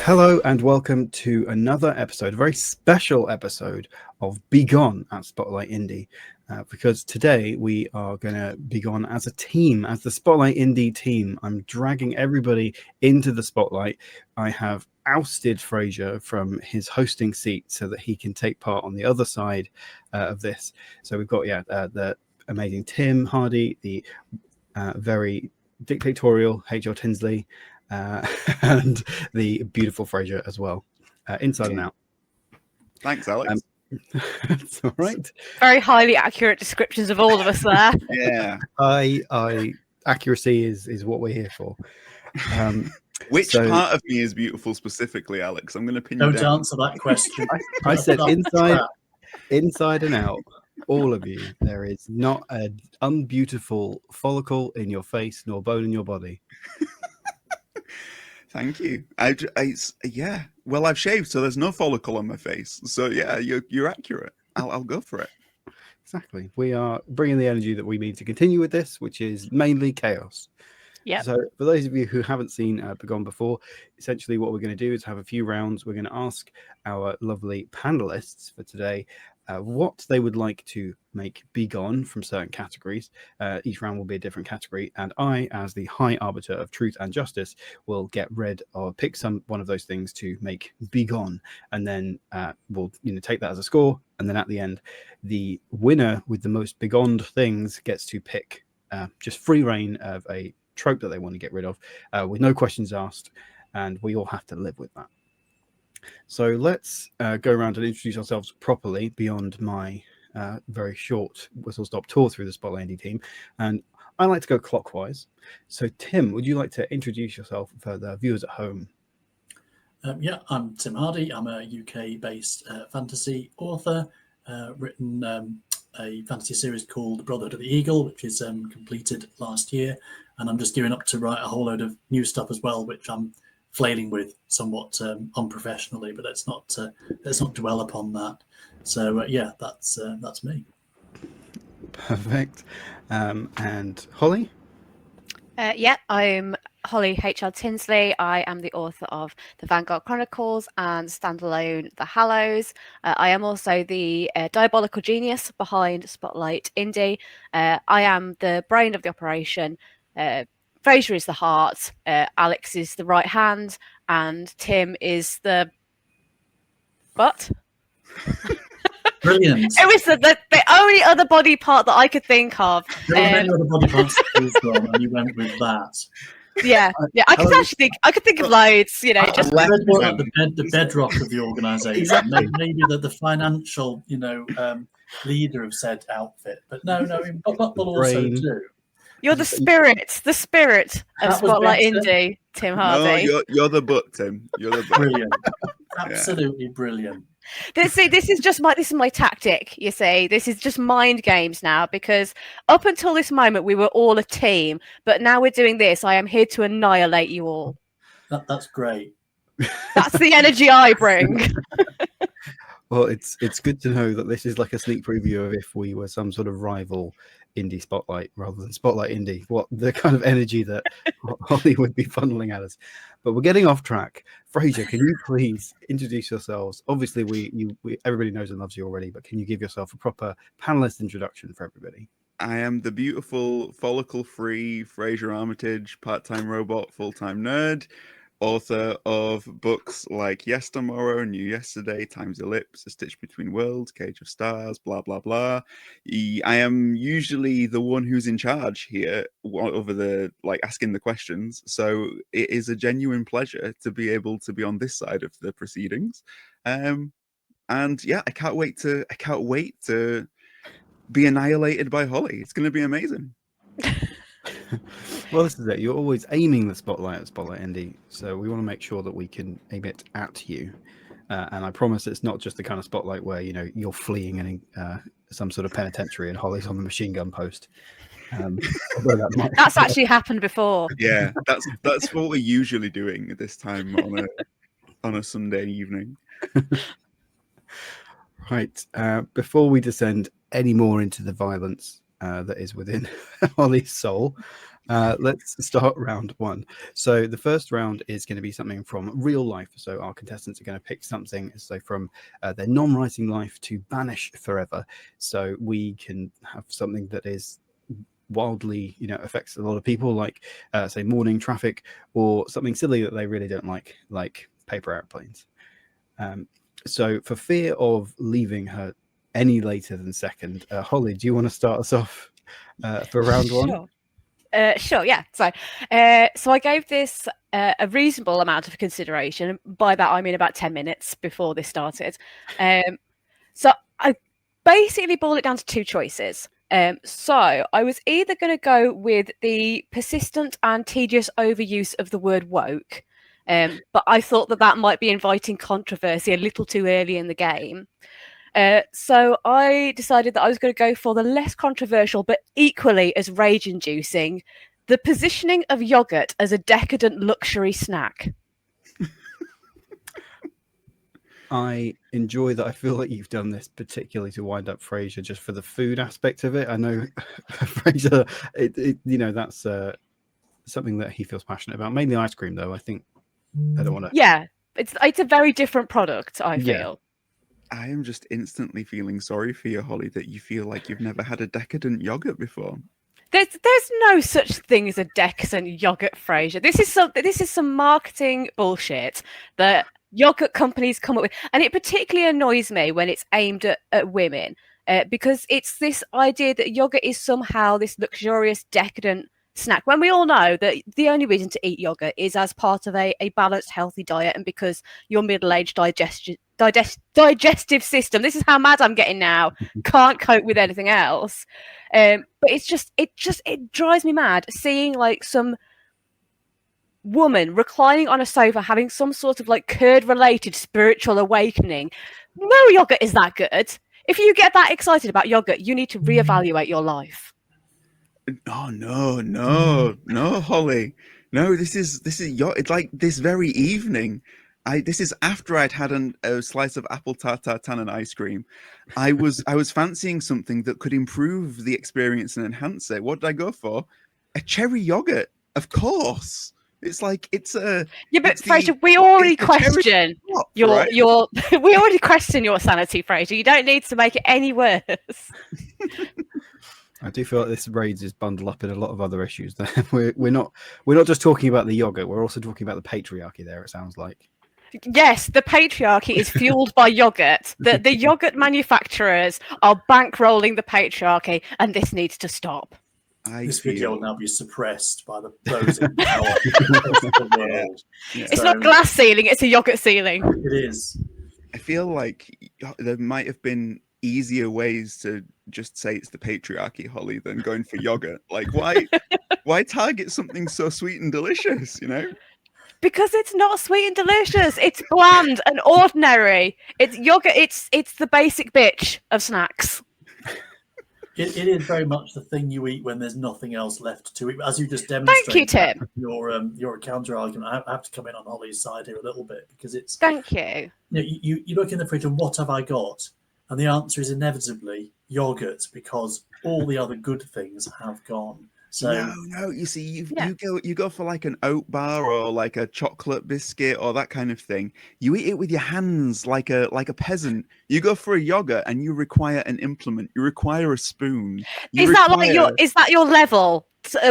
Hello and welcome to another episode, a very special episode of Begone at Spotlight Indie. Because today we are going to begone as a team, as the Spotlight Indie team. I'm dragging everybody into the spotlight. I have ousted Fraser from his hosting seat so that he can take part on the other side of this. So we've got the amazing Tim Hardy, the very dictatorial HL Tinsley, and the beautiful Fraser as well, inside and out. Thanks, Alex. That's all right. Very highly accurate descriptions of all of us there. Yeah. I accuracy is what we're here for. Which part of me is beautiful specifically, Alex? I'm going to pin you down. Don't answer that question. I said inside and out. All of you. There is not an unbeautiful follicle in your face nor bone in your body. Thank you. Yeah. Well, I've shaved, so there's no follicle on my face. So yeah, you're accurate. I'll go for it. Exactly. We are bringing the energy that we need to continue with this, which is mainly chaos. Yeah. So for those of you who haven't seen Begone before, essentially what we're going to do is have a few rounds. We're going to ask our lovely panelists for today what they would like to make Begone from certain categories. Each round will be a different category, and I, as the high arbiter of truth and justice, will get rid or pick one of those things to make Begone, and then we'll take that as a score. And then at the end, the winner with the most begoned things gets to pick just free reign of a trope that they want to get rid of, with no questions asked, and we all have to live with that. So let's go around and introduce ourselves properly beyond my very short whistle-stop tour through the Spotlight Indie team. And I like to go clockwise. So Tim, would you like to introduce yourself for the viewers at home? Yeah, I'm Tim Hardy. I'm a UK-based fantasy author, written a fantasy series called The Brotherhood of the Eagle, which is completed last year. And I'm just gearing up to write a whole load of new stuff as well, which I'm flailing with somewhat unprofessionally, but let's not dwell upon that. So yeah, that's me. Perfect. And Holly? Yeah, I'm Holly HL Tinsley. I am the author of the Vanguard Chronicles and standalone The Hallows. I am also the diabolical genius behind Spotlight Indie. I am the brain of the operation. Fraser is the heart, Alex is the right hand, and Tim is the butt. Brilliant. It was the only other body part that I could think of. There were many other body parts to choose from, and you went with that. Yeah. I could think of loads. Just the bedrock of the organisation. Exactly. Maybe the financial, leader of said outfit. But no, but also too. You're the spirit of Spotlight Indie, Tim Hardy. No, you're the butt, Tim. You're the butt. Brilliant. Absolutely brilliant. This is my tactic, you see. This is just mind games now, because up until this moment we were all a team, but now we're doing this. I am here to annihilate you all. That's great. That's the energy I bring. Well, it's good to know that this is like a sneak preview of if we were some sort of rival indie spotlight rather than Spotlight Indie, what the kind of energy that Holly would be funneling at us. But we're getting off track. Fraser, can you please introduce yourselves? Obviously, we everybody knows and loves you already, but can you give yourself a proper panelist introduction for everybody? I am the beautiful follicle-free Fraser Armitage, part-time robot, full-time nerd, author of books like Yes Tomorrow, New Yesterday, Time's Ellipse, A Stitch Between Worlds, Cage of Stars, blah, blah, blah. I am usually the one who's in charge here over the, asking the questions. So it is a genuine pleasure to be able to be on this side of the proceedings. And yeah, I can't wait to be annihilated by Holly. It's going to be amazing. Well, this is it. You're always aiming the spotlight at Spotlight Indie, so we want to make sure that we can aim it at you. And I promise it's not just the kind of spotlight where you're fleeing in some sort of penitentiary and Holly's on the machine gun post. That's actually happened before. Yeah, that's what we're usually doing at this time on a Sunday evening. Right. Before we descend any more into the violence that is within Holly's soul, Let's start round one. So the first round is going to be something from real life. So our contestants are going to pick something from their non-writing life to banish forever. So we can have something that is wildly, affects a lot of people, like say morning traffic, or something silly that they really don't like paper airplanes. So for fear of leaving her any later than second, Holly, do you want to start us off for round one? Sure, yeah. So I gave this a reasonable amount of consideration. By that, I mean about 10 minutes before this started. So I basically boiled it down to two choices. So I was either going to go with the persistent and tedious overuse of the word woke, but I thought that might be inviting controversy a little too early in the game. So I decided that I was going to go for the less controversial but equally as rage-inducing, the positioning of yoghurt as a decadent luxury snack. I enjoy that. I feel like you've done this particularly to wind up Fraser, just for the food aspect of it. I know Fraser, that's something that he feels passionate about. Mainly ice cream, though. I think I don't want to. Yeah, it's a very different product, I feel. I am just instantly feeling sorry for you, Holly, that you feel like you've never had a decadent yogurt before. There's no such thing as a decadent yogurt, Fraser. This is some marketing bullshit that yogurt companies come up with, and it particularly annoys me when it's aimed at women, because it's this idea that yogurt is somehow this luxurious, decadent snack, when we all know that the only reason to eat yogurt is as part of a balanced, healthy diet, and because your middle-aged digestive system, this is how mad I'm getting now, can't cope with anything else. But it drives me mad seeing like some woman reclining on a sofa having some sort of like curd-related spiritual awakening. No yogurt is that good. If you get that excited about yogurt, you need to reevaluate your life. Oh no, Holly. No, this is it's like this very evening. This is after I'd had a slice of apple tartare and ice cream. I was fancying something that could improve the experience and enhance it. What did I go for? A cherry yogurt, of course. It's like but Fraser, we already question we already question your sanity, Fraser. You don't need to make it any worse. I do feel like this raids is bundled up in a lot of other issues. We're not just talking about the yogurt. We're also talking about the patriarchy. There, it sounds like. Yes, the patriarchy is fueled by yogurt. The yogurt manufacturers are bankrolling the patriarchy, and this needs to stop. This video will now be suppressed by those in power of the world. Yeah. It's not glass ceiling; it's a yogurt ceiling. It is. I feel like there might have been easier ways to just say it's the patriarchy, Holly, than going for yogurt. Like, why target something so sweet and delicious? Because it's not sweet and delicious. It's bland and ordinary. It's yogurt. It's the basic bitch of snacks. It is very much the thing you eat when there's nothing else left to eat. As you just demonstrated, thank you, Tim. Your counter argument. I have to come in on Holly's side here a little bit because it's. Thank you. You look in the fridge and what have I got? And the answer is inevitably yogurt, because all the other good things have gone. So no. You see, you go for like an oat bar or like a chocolate biscuit or that kind of thing. You eat it with your hands like a peasant. You go for a yogurt and you require an implement. You require a spoon. Is that your level?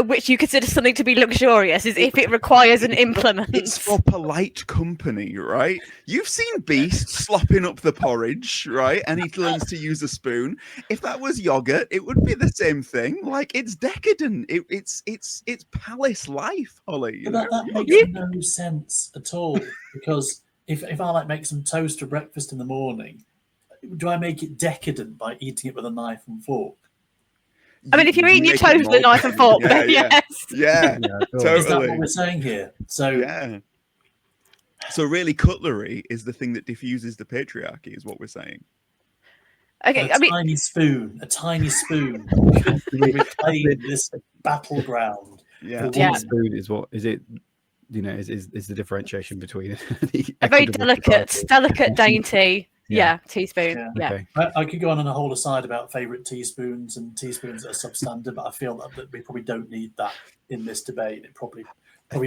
Which you consider something to be luxurious, is if it requires an implement. It's for polite company, right? You've seen Beast slopping up the porridge, right? And he learns to use a spoon. If that was yogurt, it would be the same thing. Like, it's decadent. It's palace life, Holly. That makes no sense at all. Because if I make some toast for breakfast in the morning, do I make it decadent by eating it with a knife and fork? I mean, if you're eating your toast with a knife and fork, then yes. Yeah, totally. Is that what we're saying here? So really, cutlery is the thing that diffuses the patriarchy, is what we're saying. Okay, a tiny spoon could reclaim this battleground. Yeah. Spoon is what is it? Is the differentiation between a very delicate, dainty Yeah, teaspoon. Yeah. Yeah. Okay. I could go on a whole aside about favourite teaspoons and teaspoons that are substandard, but I feel that we probably don't need that in this debate. It probably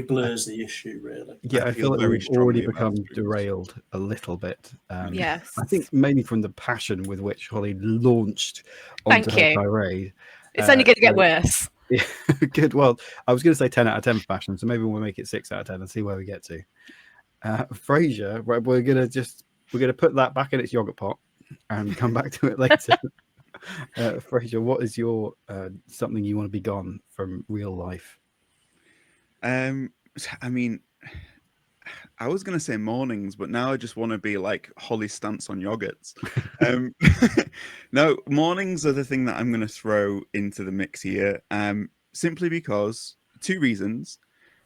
blurs the issue, really. Yeah, I feel feel like very we've already strongly about become spoons. derailed a little bit. Yes. I think mainly from the passion with which Holly launched onto Thank her you. tirade. It's only going to get so- worse. Yeah, good. Well, I was going to say 10 out of 10 for passion, so maybe we'll make it 6 out of 10 and see where we get to. Frasier, right? We're gonna put that back in its yogurt pot and come back to it later. Frasier, what is your something you want to be gone from real life? I mean, I was gonna say mornings, but now I just want to be like Holly's stance on yogurts. No, mornings are the thing that I'm gonna throw into the mix here. Simply because 2 reasons.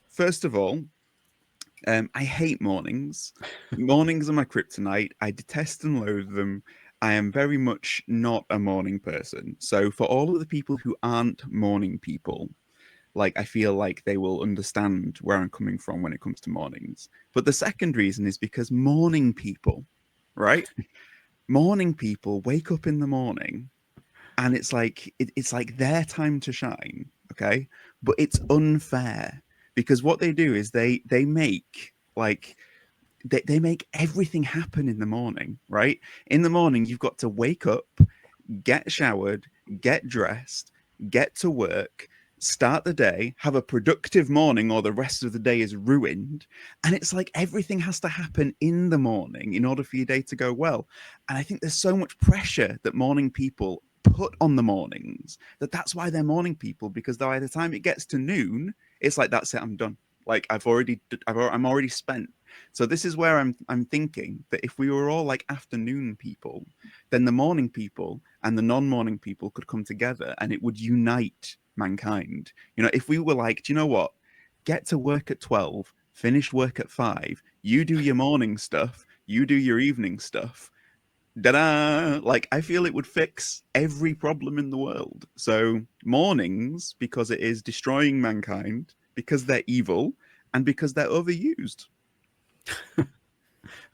First of all, I hate mornings. Mornings are my kryptonite. I detest and loathe them. I am very much not a morning person. So for all of the people who aren't morning people, like I feel like they will understand where I'm coming from when it comes to mornings. But the second reason is because morning people, right? Morning people wake up in the morning and it's like it's like their time to shine, okay? But it's unfair because what they do is they make like they make everything happen in the morning, right? In the morning, you've got to wake up, get showered, get dressed, get to work, start the day, have a productive morning, or the rest of the day is ruined. And it's like everything has to happen in the morning in order for your day to go well. And I think there's so much pressure that morning people put on the mornings that's why they're morning people, because by the time it gets to noon, it's like, that's it, I'm done. Like I'm already spent. So this is where I'm thinking that if we were all like afternoon people, then the morning people and the non-morning people could come together and it would unite mankind. You know, if we were like, do you know what? Get to work at 12, finish work at 5, you do your morning stuff, you do your evening stuff. Da-da! Like, I feel it would fix every problem in the world. So mornings, because it is destroying mankind, because they're evil, and because they're overused.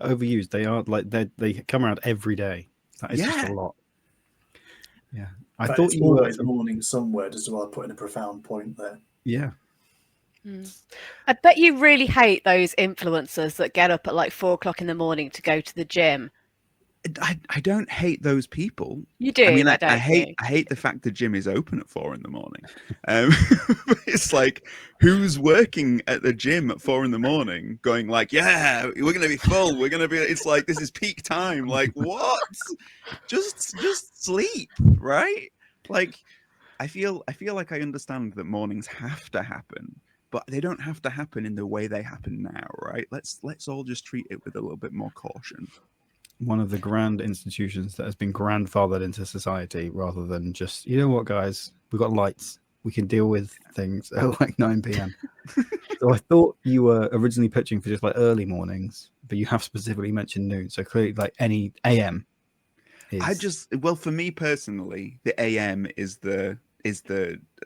Overused. They are like they come around every day. That is just Yeah. a lot. Yeah. I But thought it's you were. always morning somewhere, just while I put in a profound point there. Yeah. I bet you really hate those influencers that get up at like 4 o'clock in the morning to go to the gym. I don't hate those people. You do. I mean, I don't hate you? I hate the fact the gym is open at 4 in the morning. It's like, who's working at the gym at 4 in the morning, going like, yeah, we're gonna be full. We're gonna be. It's like this is peak time. Like what? Just sleep, right? Like I feel like I understand that mornings have to happen, but they don't have to happen in the way they happen now, right? Let's all just treat it with a little bit more caution. One of the grand institutions that has been grandfathered into society rather than just, you know what, guys, we've got lights. We can deal with things at like 9 p.m. So I thought you were originally pitching for just like early mornings, but you have specifically mentioned noon. So clearly like any AM is... Well, for me personally, the AM is the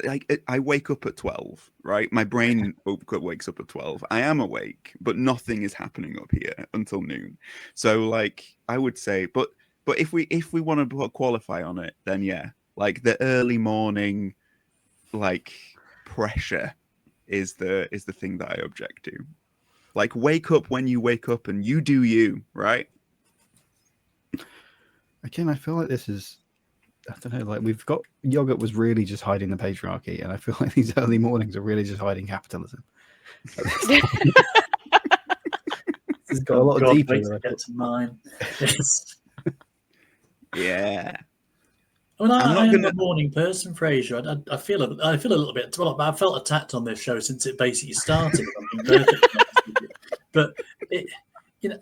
like I wake up at 12, right? My brain wakes up at 12. I am awake, but nothing is happening up here until noon. So like I would say, but if we want to put a qualify on it, then yeah, like the early morning like pressure is the thing that I object to. Like wake up when you wake up and you do you, right? Again, I feel like this is, I don't know, like we've got yogurt was really just hiding the patriarchy, and I feel like these early mornings are really just hiding capitalism. This has got a lot deeper. Wait to get to mine. Yes. Yeah. I mean, I'm not I am gonna- a morning person, Fraser. I feel a little bit. Well, I felt attacked on this show since it basically started. If I'm being perfectly honest with you. But it, you know,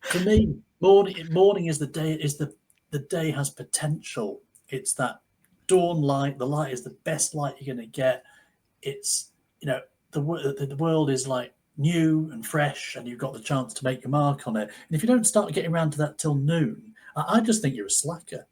for me, morning is the day. Is the day has potential. It's that dawn light. The light is the best light you're going to get. It's, you know, the world is like new and fresh, and you've got the chance to make your mark on it. And if you don't start getting around to that till noon, I just think you're a slacker.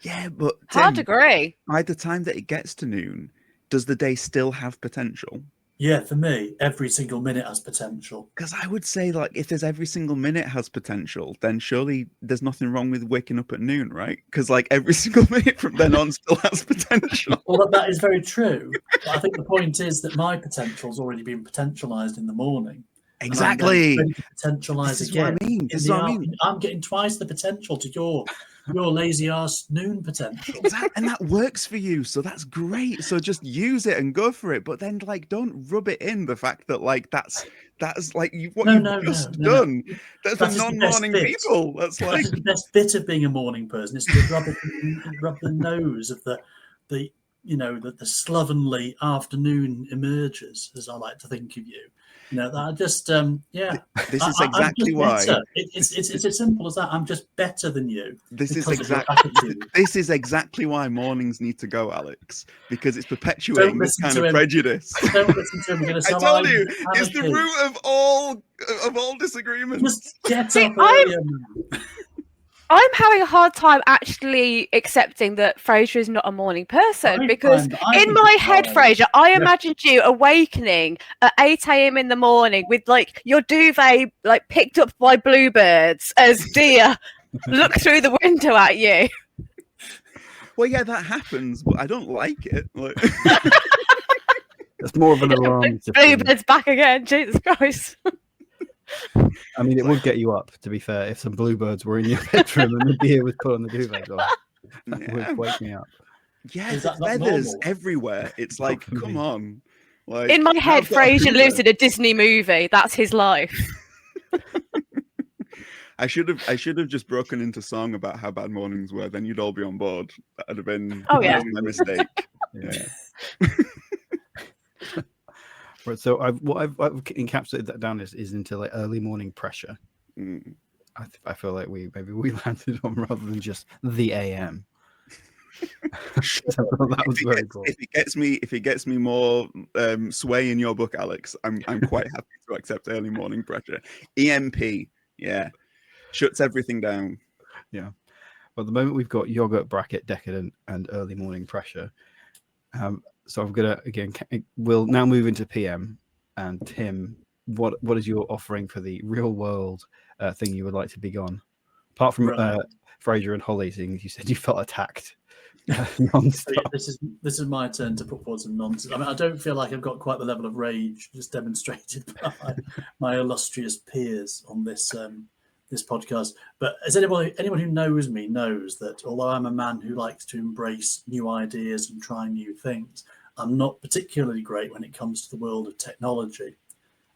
Yeah, but Hard Tim, agree. by the time that it gets to noon, does the day still have potential? Yeah, for me, every single minute has potential. Because I would say, like, if there's every single minute has potential, then surely there's nothing wrong with waking up at noon, right? Because, like, every single minute from then on still has potential. Well, that is very true. But I think the point is that my potential's already been potentialized in the morning. Exactly. And I'm ready to potentialize This is what I again. mean. This is what I mean. I'm getting twice the potential to your lazy ass noon potential. And that works for you, so that's great. So just use it and go for it. But then, like, don't rub it in the fact that, like, that's like you've just done. No. That's for non-morning people. That's like the best bit of being a morning person is to rub the nose of the slovenly afternoon emerges, as I like to think of you. You know, that just This is exactly why. It's as simple as that. I'm just better than you. This is exactly why mornings need to go, Alex, because it's perpetuating this kind of prejudice. Don't listen to him. I told you, it's the root of all disagreements. Just get up earlier. I'm having a hard time actually accepting that Fraser is not a morning person, because in my head, Fraser, I imagined you awakening at 8 a.m. in the morning with like your duvet like picked up by bluebirds as deer look through the window at you. Well, yeah, that happens, but I don't like it. Like... It's more of an alarm. Bluebirds back again, Jesus Christ. I mean, it would get you up, to be fair, if some bluebirds were in your bedroom and the deer was put on the duvet. That would wake me up. Yeah, there's feathers everywhere. It's like, come on. Like, in my head, Fraser lives in a Disney movie. That's his life. I should have just broken into song about how bad mornings were. Then you'd all be on board. That'd have been my mistake. Yeah. Right, so I've encapsulated that down is into like early morning pressure. I feel like we landed on rather than just the AM. That was very cool. If it gets me more sway in your book, Alex, I'm quite happy to accept early morning pressure. EMP, yeah, shuts everything down. Yeah. Well, at the moment we've got yogurt, bracket, decadent, and early morning pressure. So I'm gonna we'll now move into PM. And Tim, what is your offering for the real world thing you would like to begone? Apart from Fraser and Holly, seeing you said you felt attacked. This is my turn to put forward some nonsense. I mean, I don't feel like I've got quite the level of rage just demonstrated by my illustrious peers on this podcast. But as anyone who knows me knows that although I'm a man who likes to embrace new ideas and try new things, I'm not particularly great when it comes to the world of technology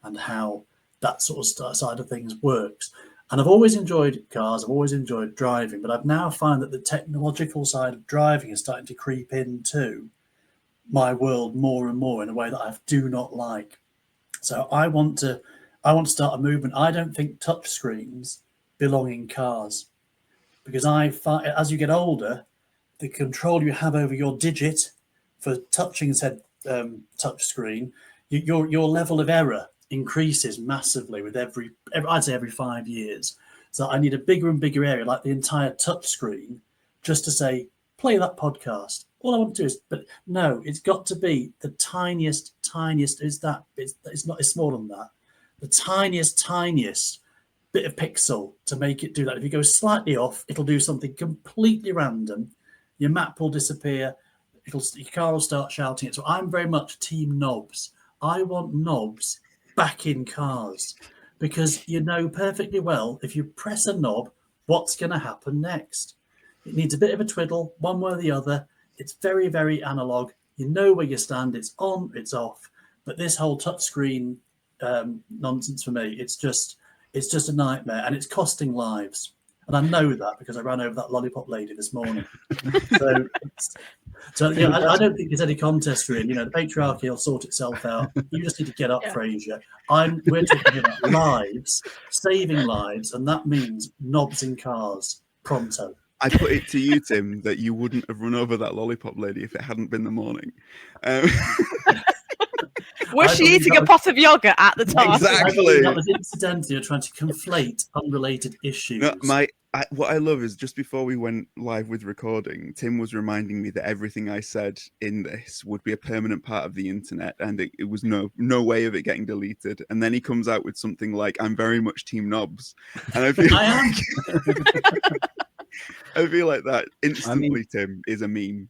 and how that sort of side of things works. And I've always enjoyed cars, I've always enjoyed driving, but I've now found that the technological side of driving is starting to creep into my world more and more in a way that I do not like. So I want to start a movement. I don't think touchscreens belong in cars, because I find as you get older, the control you have over your digit for touching said touchscreen, your level of error increases massively with every 5 years. So I need a bigger and bigger area, like the entire touchscreen, just to say, play that podcast. All I want to do is, but no, it's got to be the tiniest. It's smaller than that. The tiniest bit of pixel to make it do that. If you go slightly off, it'll do something completely random. Your map will disappear. Your car will start shouting it. So I'm very much team knobs. I want knobs back in cars, because you know perfectly well if you press a knob, what's going to happen next. It needs a bit of a twiddle, one way or the other. It's very, very analog. You know where you stand. It's on, it's off. But this whole touchscreen nonsense for me, it's just a nightmare, and it's costing lives. And I know that because I ran over that lollipop lady this morning. So yeah, I don't think there's any contest really. You know, the patriarchy will sort itself out. You just need to get up, Fraser. We're talking about lives, saving lives, and that means knobs in cars pronto. I put it to you, Tim, that you wouldn't have run over that lollipop lady if it hadn't been the morning. Was she eating a pot of yogurt at the time? Exactly. That was incidental. You're trying to conflate unrelated issues. No, what I love is just before we went live with recording, Tim was reminding me that everything I said in this would be a permanent part of the internet, and it was no way of it getting deleted. And then he comes out with something like, "I'm very much Team Knobs," and I feel I am. I feel like that instantly, Tim, is a meme.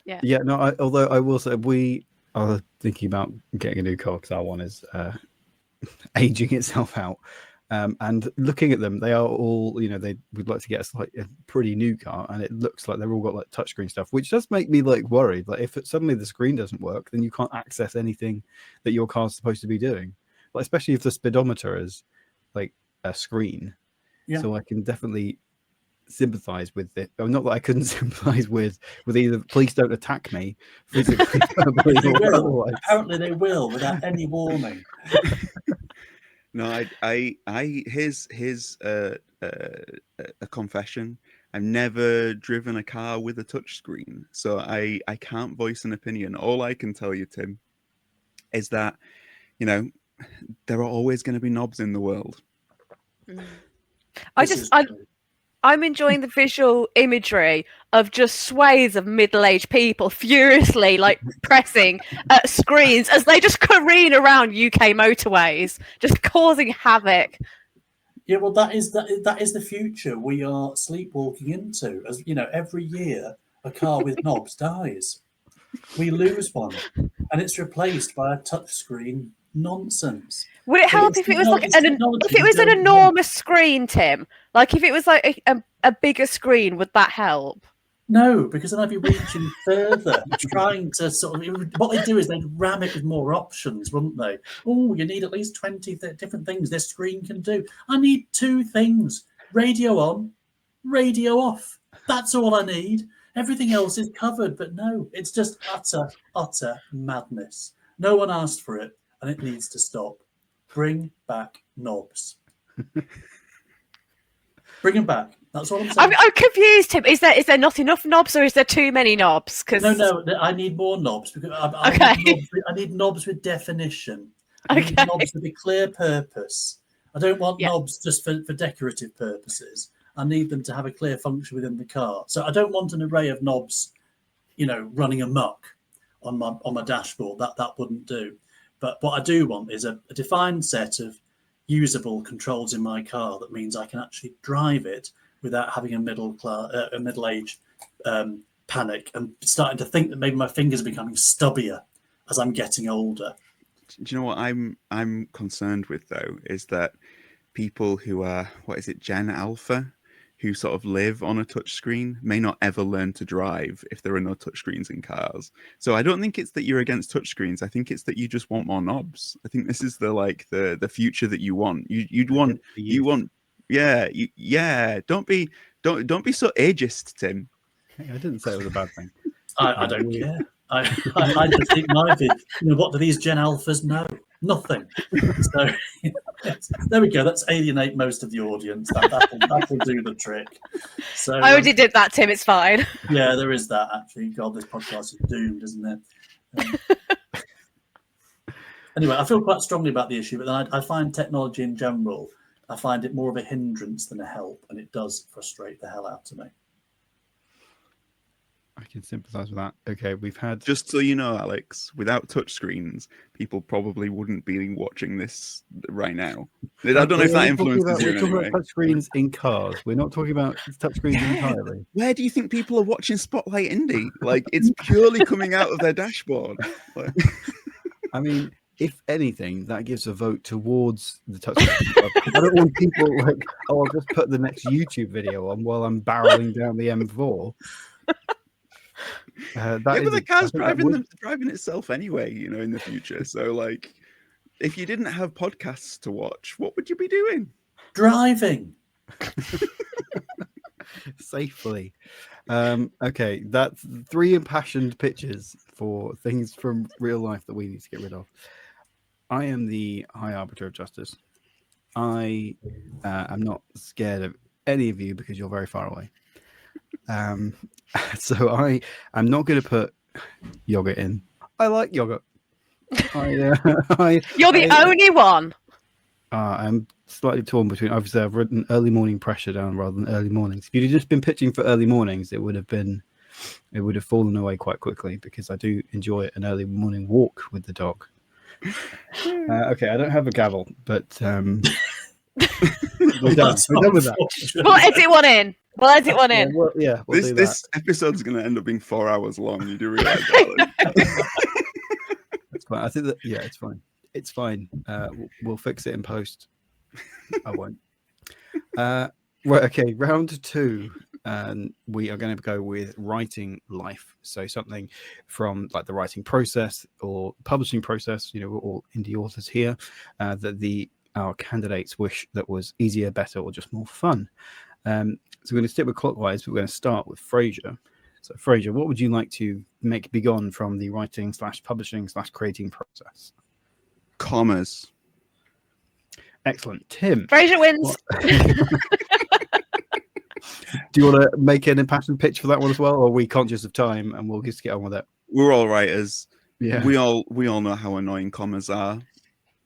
Yeah. No. Although I will say we are thinking about getting a new car because our one is aging itself out. And looking at them, they are all, they would like to get a pretty new car, and it looks like they've all got like touchscreen stuff, which does make me like worried. Like if suddenly the screen doesn't work, then you can't access anything that your car's supposed to be doing. Like especially if the speedometer is like a screen. Yeah. So I can definitely sympathize with it. Not that I couldn't sympathize with either. Please don't attack me physically. They will. Apparently they will without any warning. No, here's a confession. I've never driven a car with a touchscreen, so I can't voice an opinion. All I can tell you, Tim, is that there are always going to be knobs in the world. I'm enjoying the visual imagery of just swathes of middle-aged people furiously like pressing screens as they just careen around UK motorways, just causing havoc. Yeah, well, that is the future we are sleepwalking into. As every year a car with knobs dies. We lose one, and it's replaced by a touchscreen nonsense. Would it help if it was an enormous screen, Tim? Like if it was like a bigger screen, would that help? No, because then I'd be reaching further, trying to sort of. What they do is they'd ram it with more options, wouldn't they? Oh, you need at least 20 different things this screen can do. I need 2 things: radio on, radio off. That's all I need. Everything else is covered, but no, it's just utter madness. No one asked for it, and it needs to stop. Bring back knobs. Bring them back. That's all I'm saying. I'm confused, Tim. Is there not enough knobs, or is there too many knobs? No. I need more knobs because I need knobs with definition. I need knobs with a clear purpose. I don't want knobs just for decorative purposes. I need them to have a clear function within the car. So I don't want an array of knobs, running amok on my dashboard. That wouldn't do. But what I do want is a defined set of usable controls in my car that means I can actually drive it without having a middle-aged panic and starting to think that maybe my fingers are becoming stubbier as I'm getting older. Do you know what I'm concerned with though is that people who are Gen Alpha, who sort of live on a touchscreen, may not ever learn to drive if there are no touchscreens in cars. So I don't think it's that you're against touchscreens. I think it's that you just want more knobs. I think this is the future that you want. Don't be so ageist, Tim. I didn't say it was a bad thing. I don't care. I just think what do these Gen Alphas know? Nothing. So there we go. Let's alienate most of the audience. That'll do the trick. So I already did that, Tim. It's fine. Yeah, there is that actually. God, this podcast is doomed, isn't it? Anyway, I feel quite strongly about the issue, but then I find technology in general, I find it more of a hindrance than a help, and it does frustrate the hell out of me. I can sympathise with that. Okay, we've had... Just so you know, Alex, without touchscreens, people probably wouldn't be watching this right now. I don't know if that influences you in any way. We're talking about touchscreens in cars. We're not talking about touchscreens entirely. Where do you think people are watching Spotlight Indie? Like, it's purely coming out of their dashboard. Like... I mean, if anything, that gives a vote towards the touchscreen. I don't want people like, I'll just put the next YouTube video on while I'm barreling down the M4. But the car's driving itself anyway, in the future. So, like, if you didn't have podcasts to watch, what would you be doing? Driving. Safely. Okay, that's 3 impassioned pitches for things from real life that we need to get rid of. I am the High Arbiter of Justice. I am not scared of any of you because you're very far away. So I'm not going to put yogurt in. I like yogurt. You're the only one. I'm slightly torn between. Obviously, I've written early morning pressure down rather than early mornings. If you'd have just been pitching for early mornings, it would have fallen away quite quickly because I do enjoy an early morning walk with the dog. Okay, I don't have a gavel, but we're done. We're done with that. We'll edit one in. We'll edit one in. We'll do that. This episode's going to end up being 4 hours long. You do realize that? It's fine. I think that it's fine. It's fine. We'll fix it in post. I won't. Right. Okay. Round 2. And we are going to go with writing life. So something from like the writing process or publishing process. You know, we're all indie authors here. That our candidates wish that was easier, better, or just more fun. So we're going to stick with clockwise, but we're going to start with Fraser. So Fraser, what would you like to make Begone from the writing / publishing / creating process? Commas. Excellent. Tim. Fraser wins. Do you want to make an impassioned pitch for that one as well, or are we conscious of time and we'll just get on with it? We're all writers. Yeah. We all know how annoying commas are.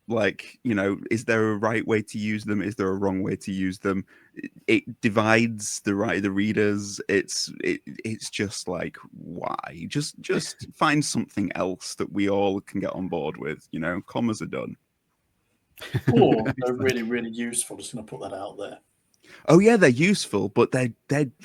Like, you know, is there a right way to use them? Is there a wrong way to use them? It divides the readers. It's just like, why? Just find something else that we all can get on board with. You know, commas are done. Or they're really, really useful. Just going to put that out there. Oh yeah, they're useful, but they're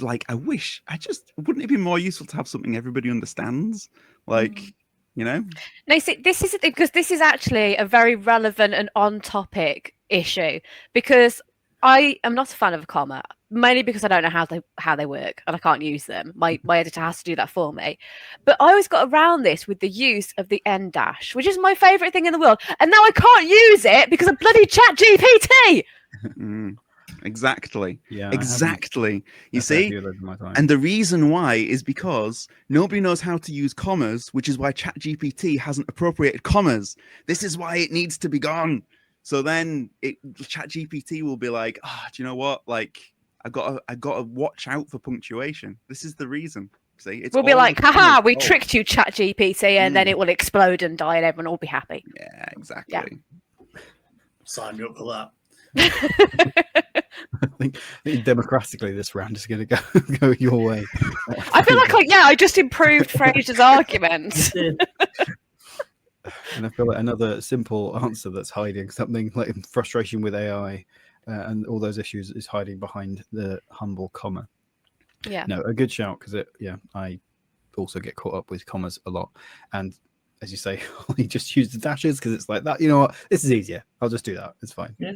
like, wouldn't it be more useful to have something everybody understands? Like, you know? No, see, this is because this is actually a very relevant and on-topic issue, because I am not a fan of a comma, mainly because I don't know how they work and I can't use them. My editor has to do that for me. But I always got around this with the use of the end dash, which is my favourite thing in the world. And now I can't use it because of bloody ChatGPT. Exactly. Yeah. Exactly. You see? And the reason why is because nobody knows how to use commas, which is why ChatGPT hasn't appropriated commas. This is why it needs to be gone. So then ChatGPT will be like, do you know what? Like, I got to watch out for punctuation. This is the reason. See, We'll be like, haha, we tricked you, ChatGPT, and then it will explode and die and everyone will be happy. Yeah, exactly. Yeah. Sign me up for that. I think democratically this round is going to go your way. I feel like I just improved Fraser's argument. And I feel like another simple answer that's hiding something like frustration with AI and all those issues is hiding behind the humble comma. Yeah. No, a good shout, because I also get caught up with commas a lot. And as you say, you just use the dashes because it's like that. You know what? This is easier. I'll just do that. It's fine. Yeah.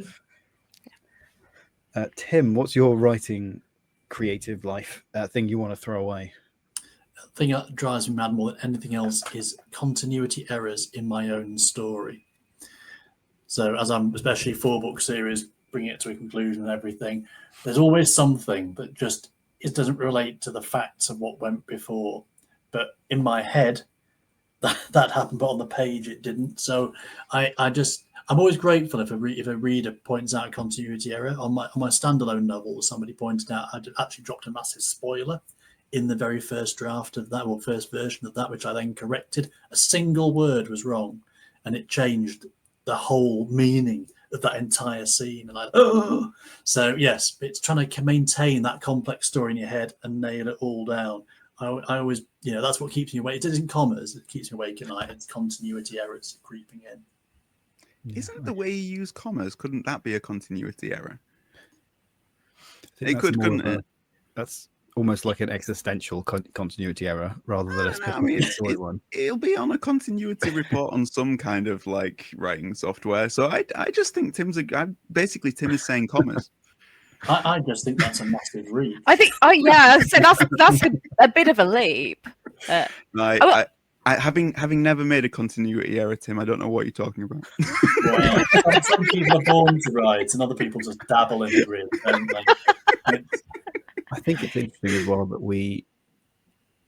Tim, what's your writing creative life thing you want to throw away? The thing that drives me mad more than anything else is continuity errors in my own story. So as I'm, especially 4-book series, bringing it to a conclusion and everything, there's always something that just it doesn't relate to the facts of what went before. But in my head, that happened, but on the page it didn't. So I'm always grateful if a reader points out a continuity error. On my standalone novel, somebody pointed out I'd actually dropped a massive spoiler in the very first draft of that, or first version of that, which I then corrected. A single word was wrong, and it changed the whole meaning of that entire scene. And so yes, it's trying to maintain that complex story in your head and nail it all down. I always, that's what keeps me awake. It isn't commas; it keeps me awake at night. It's continuity errors creeping in. Isn't the way you use commas, couldn't that be a continuity error? It could, couldn't it? That's almost like an existential continuity error rather than a specific one. It'll be on a continuity report on some kind of like writing software. So I just think Tim is saying commas. I just think that's a massive reach. I think, so that's a bit of a leap. Having never made a continuity error, Tim, I don't know what you're talking about. Well, some people are born to write, and other people just dabble in it, really, don't they? I think it's interesting as well that we,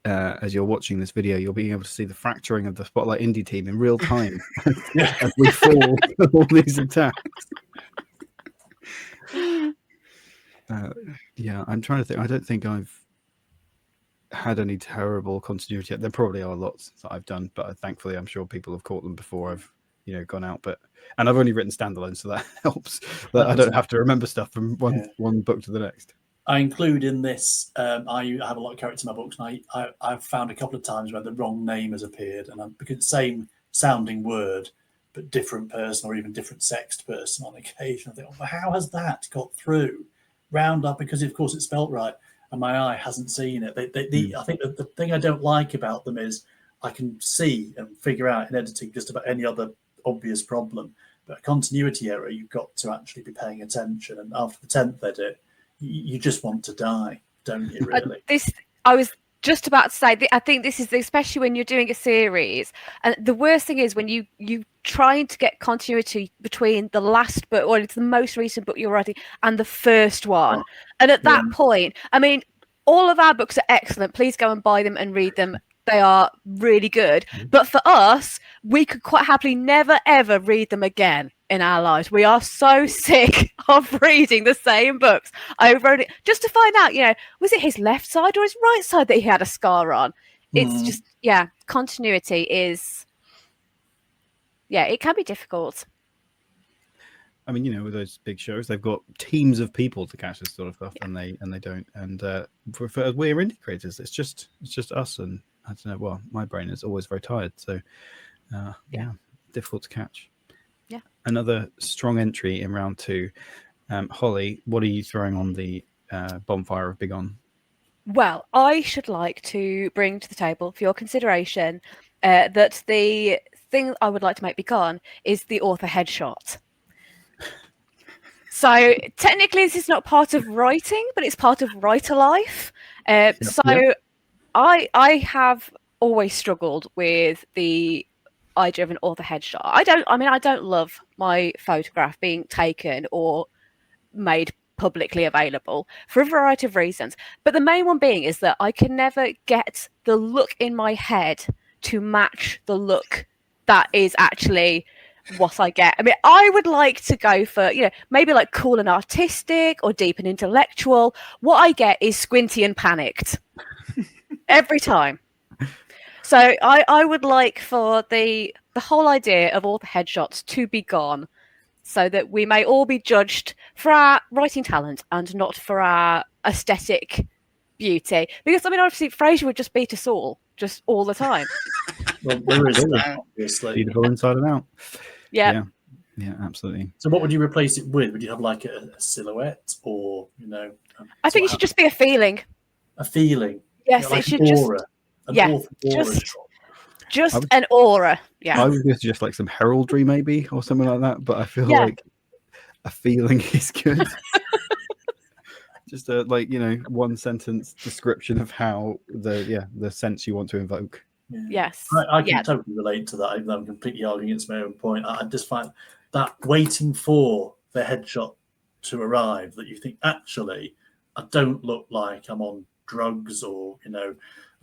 as you're watching this video, you're being able to see the fracturing of the Spotlight Indie team in real time as we fall all these attacks. I'm trying to think. I don't think I've had any terrible continuity. There probably are lots that I've done, but thankfully I'm sure people have caught them before I've gone out. And I've only written standalone, so that helps. That I don't have to remember stuff from one book to the next. I include in this. I have a lot of characters in my books, and I've found a couple of times where the wrong name has appeared, and because same sounding word, but different person or even different sexed person on occasion. I think, well, how has that got through? Round up, because of course it's spelt right, and my eye hasn't seen it. I think the thing I don't like about them is I can see and figure out in editing just about any other obvious problem, but a continuity error, you've got to actually be paying attention. And after the 10th edit, you just want to die, don't you? Really? I was just about to say, I think this is especially when you're doing a series, and the worst thing is when you trying to get continuity between the last book, or it's the most recent book you're writing, and the first one. And at that point, I mean, all of our books are excellent. Please go and buy them and read them. They are really good. But for us, we could quite happily never, ever read them again in our lives. We are so sick of reading the same books over and just to find out, was it his left side or his right side that he had a scar on? It's just, continuity is, it can be difficult. I mean, with those big shows, they've got teams of people to catch this sort of stuff, and they don't. And for we're indie creators, it's just us, and I don't know. Well, my brain is always very tired, so difficult to catch. Yeah. Another strong entry in round 2. Holly, what are you throwing on the bonfire of Begone? Well, I should like to bring to the table for your consideration that the thing I would like to make Begone is the author headshot. So technically this is not part of writing, but it's part of writer life. I have always struggled with the idea of an author headshot. I don't love my photograph being taken or made publicly available for a variety of reasons. But the main one being is that I can never get the look in my head to match the look that is actually what I get. I mean, I would like to go for, maybe like cool and artistic or deep and intellectual. What I get is squinty and panicked every time. So I would like for the whole idea of all the headshots to be gone, so that we may all be judged for our writing talent and not for our aesthetic beauty. Because, I mean, obviously, Fraser would just beat us all, just all the time. Well, there is that, obviously. Beautiful inside and out. Yeah, absolutely. So what would you replace it with? Would you have like a silhouette, or, I think it should just be a feeling. A feeling? Yes, like it should aura. Just an aura. Yeah. I was going to suggest like some heraldry maybe, or something like that, but I feel like a feeling is good. Just a one sentence description of how the sense you want to invoke. Yeah. Yes. I can totally relate to that, even though I'm completely arguing against my own point. I just find that waiting for the headshot to arrive, that you think, actually, I don't look like I'm on drugs, or,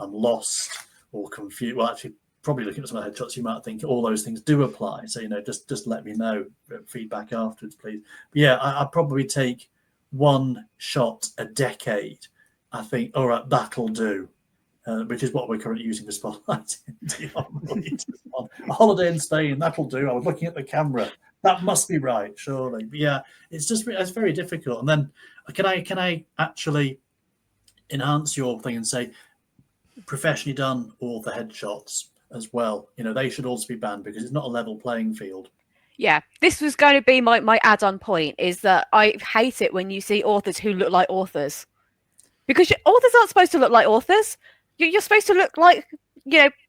I'm lost or confused. Well, actually, probably looking at some of the headshots, you might think all those things do apply. So, just let me know, feedback afterwards, please. But yeah, I'd probably take one shot a decade. I think, all right, that'll do. Which is what we're currently using for spotlighting. A holiday in Spain, that'll do. I was looking at the camera. That must be right, surely. But yeah, it's very difficult. And then can I actually enhance your thing and say professionally done author headshots as well? They should also be banned, because it's not a level playing field. Yeah, this was going to be my add-on point, is that I hate it when you see authors who look like authors. Because authors aren't supposed to look like authors. You're supposed to look like,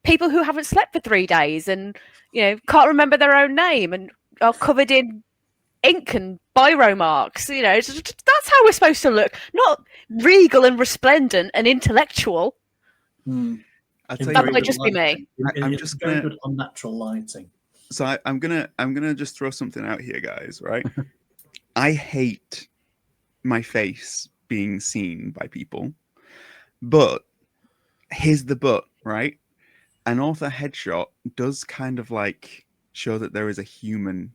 people who haven't slept for 3 days and, can't remember their own name and are covered in ink and biro marks. That's how we're supposed to look, not regal and resplendent and intellectual. That might just be me. I'm just very good unnatural lighting. So I'm gonna just throw something out here, guys. Right? I hate my face being seen by people, but here's the but, right? An author headshot does kind of like show that there is a human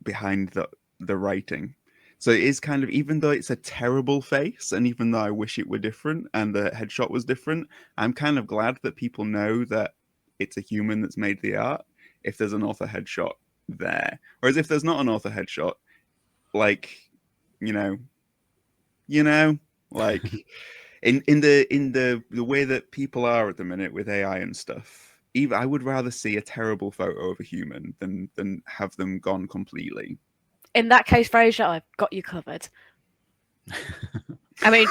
behind the writing. So it is kind of, even though it's a terrible face, and even though I wish it were different and the headshot was different, I'm kind of glad that people know that it's a human that's made the art, if there's an author headshot there. Whereas if there's not an author headshot, like, you know, like in the way that people are at the minute with AI and stuff, even I would rather see a terrible photo of a human than have them gone completely. In that case, Frasier, I've got you covered. I mean,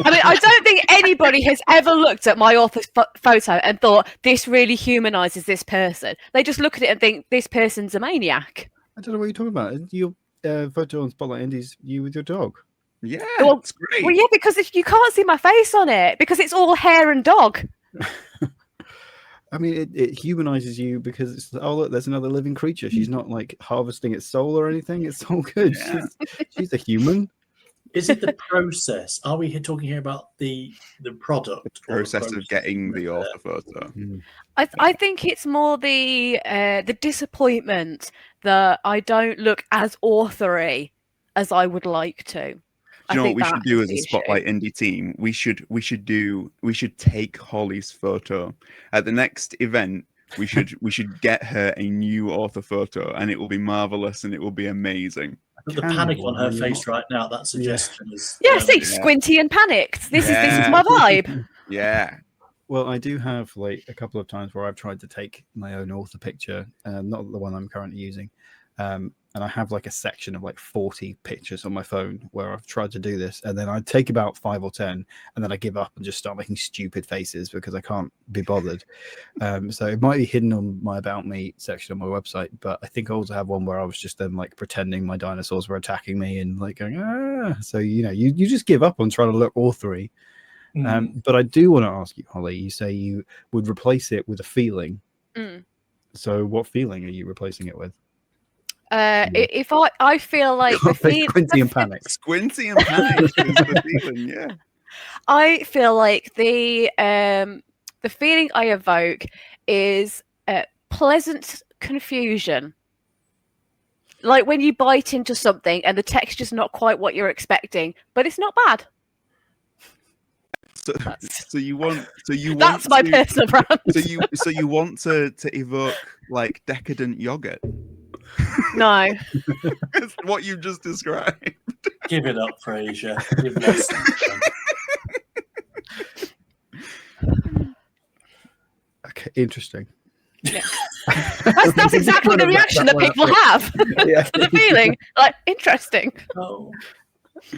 I don't think anybody has ever looked at my author's photo and thought this really humanizes this person. They just look at it and think this person's a maniac. I don't know what you're talking about. Your photo on Spotlight Indies, you with your dog. Yeah, Well, it's great. Well, yeah, because if you can't see my face on it, because it's all hair and dog. I mean, it humanizes you because it's, oh, look, there's another living creature. She's not like harvesting its soul or anything. It's all good. Yeah. She's a human. Is it the process? Are we here talking here about the product? The process of getting the author photo. I think it's more the disappointment that I don't look as authory as I would like to. Do you know what we should do as a Spotlight Indie team? We should take Holly's photo at the next event. We should get her a new author photo, and it will be marvelous and it will be amazing. The panic on her face right now. That suggestion is see, squinty and panicked. This is my vibe. Yeah. Well, I do have like a couple of times where I've tried to take my own author picture, not the one I'm currently using. And I have like a section of like 40 pictures on my phone where I've tried to do this, and then I take about 5 or 10, and then I give up and just start making stupid faces because I can't be bothered. So it might be hidden on my About Me section on my website, but I think I also have one where I was just then like pretending my dinosaurs were attacking me and like going, ah. So, you just give up on trying to look authory. But I do want to ask you, Holly, you say you would replace it with a feeling. So what feeling are you replacing it with? If I feel like Squinty and panic. Squinty and panic is the feeling, yeah. I feel like the feeling I evoke is pleasant confusion. Like when you bite into something and the texture's not quite what you're expecting, but it's not bad. So you want that's my personal brand. So you want to evoke like decadent yogurt. No. That's what you just described. Give it up, Frasier. Give us something. Okay, interesting. Yeah. That's exactly the reaction that people have. Yeah. The feeling, like, interesting. Oh.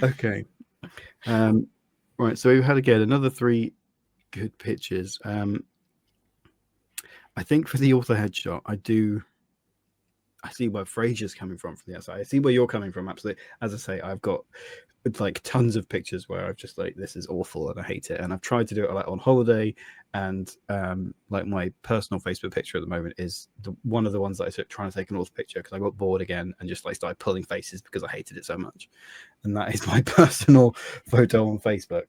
Okay. Right, so we've had again another 3 good pitches. I think for the author headshot, I see where Frasier's coming from the outside. I see where you're coming from, absolutely. As I say, I've got like tons of pictures where I've just like, this is awful and I hate it. And I've tried to do it like on holiday, and like my personal Facebook picture at the moment is one of the ones that I took trying to take an author picture because I got bored again and just like started pulling faces because I hated it so much. And that is my personal photo on Facebook.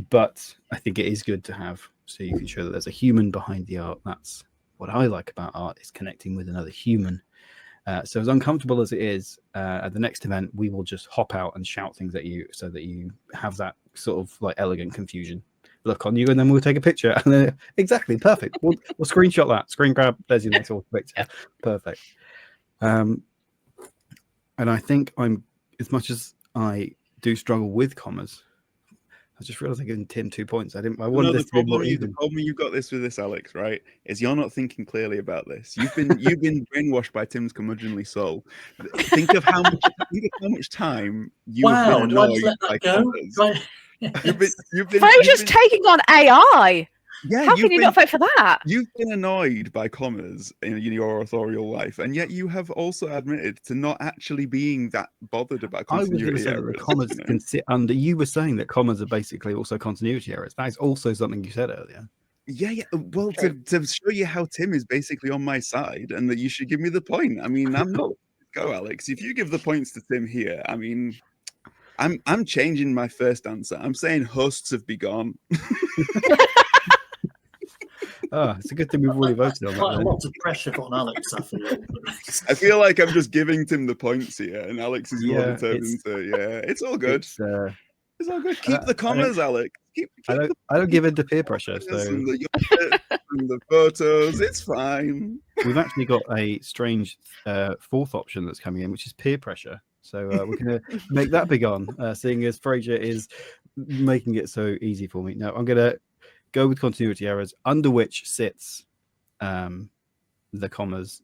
But I think it is good to have, so you can show that there's a human behind the art. That's what I like about art, is connecting with another human. So as uncomfortable as it is, at the next event, we will just hop out and shout things at you so that you have that sort of like elegant confusion look on you, and then we'll take a picture. And then, exactly, perfect. We'll screenshot that, screen grab, there's your next author picture. Perfect. And I think as much as I do struggle with commas, I just realized I gave Tim 2 points. I wanted this to be more even. The problem you got this with this, Alex, right? Is you're not thinking clearly about this. You've been brainwashed by Tim's curmudgeonly soul. Think of how much time you've been annoyed by commas. Frasier's taking on AI. Yeah, how can you not vote for that? You've been annoyed by commas in your authorial life, and yet you have also admitted to not actually being that bothered about continuity errors. The commas can sit under. You were saying that commas are basically also continuity errors. That is also something you said earlier. Yeah. Well, to show you how Tim is basically on my side, and that you should give me the point. I mean, I'm not. Go, Alex. If you give the points to Tim here, I mean, I'm changing my first answer. I'm saying hosts have begone. Oh, it's a good thing we've already voted on that. Quite a lot of pressure on Alex, I feel. I feel like I'm just giving Tim the points here, and Alex is more determined to. It's all good. It's all good. Keep the commas, Alex. Keep I don't give in to peer pressure. So your and the photos. It's fine. We've actually got a strange fourth option that's coming in, which is peer pressure. So we're going to make that Begone, seeing as Fraser is making it so easy for me. Now I'm going to go with continuity errors, under which sits the commas,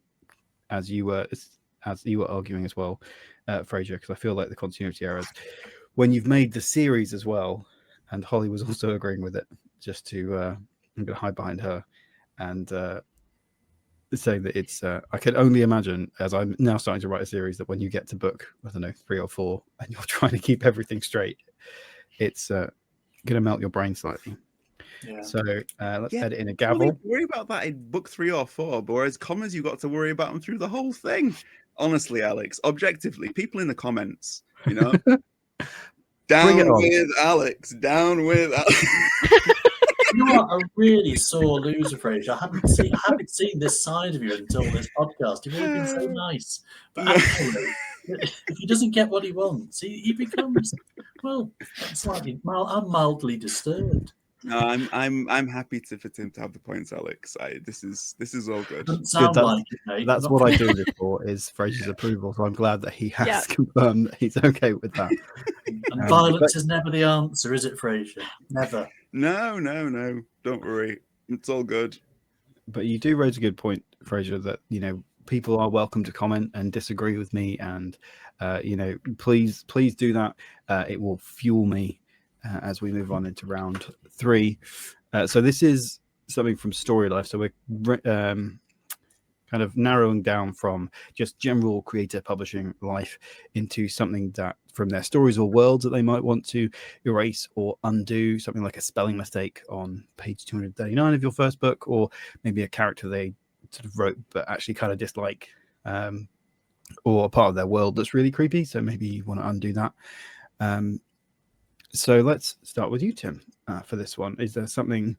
as you were arguing as well, Fraser, because I feel like the continuity errors, when you've made the series as well, and Holly was also agreeing with it, just to I'm going to hide behind her and saying that it's I can only imagine, as I'm now starting to write a series, that when you get to book, I don't know, 3 or 4, and you're trying to keep everything straight, it's going to melt your brain slightly. Yeah. So let's Yeah, edit in a you gavel. only worry about that in book 3 or 4, but whereas commas, you got to worry about them through the whole thing. Honestly, Alex, objectively, people in the comments, you know, Bring it down on. with Alex, down with Alex. You are a really sore loser, Fraser. I haven't seen this side of you until this podcast. You've always been so nice, but No. actually, if he doesn't get what he wants, he becomes slightly. I'm mildly disturbed. No, I'm happy for him to have the points, Alex. This is all good. Doesn't sound Good, like it, mate. That's what I do this for, is Fraser's approval. So I'm glad that he has Yeah. confirmed that he's okay with that. And violence is never the answer, is it, Fraser? Never. No. Don't worry. It's all good. But you do raise a good point, Fraser, that, you know, people are welcome to comment and disagree with me, and you know, please do that. It will fuel me as we move on into round 3. So this is something from Story Life. So we're kind of narrowing down from just general creator publishing life into something that from their stories or worlds that they might want to erase or undo, something like a spelling mistake on page 239 of your first book, or maybe a character they sort of wrote but actually kind of dislike, or a part of their world that's really creepy, so maybe you want to undo that. So let's start with you, Tim, for this one. Is there something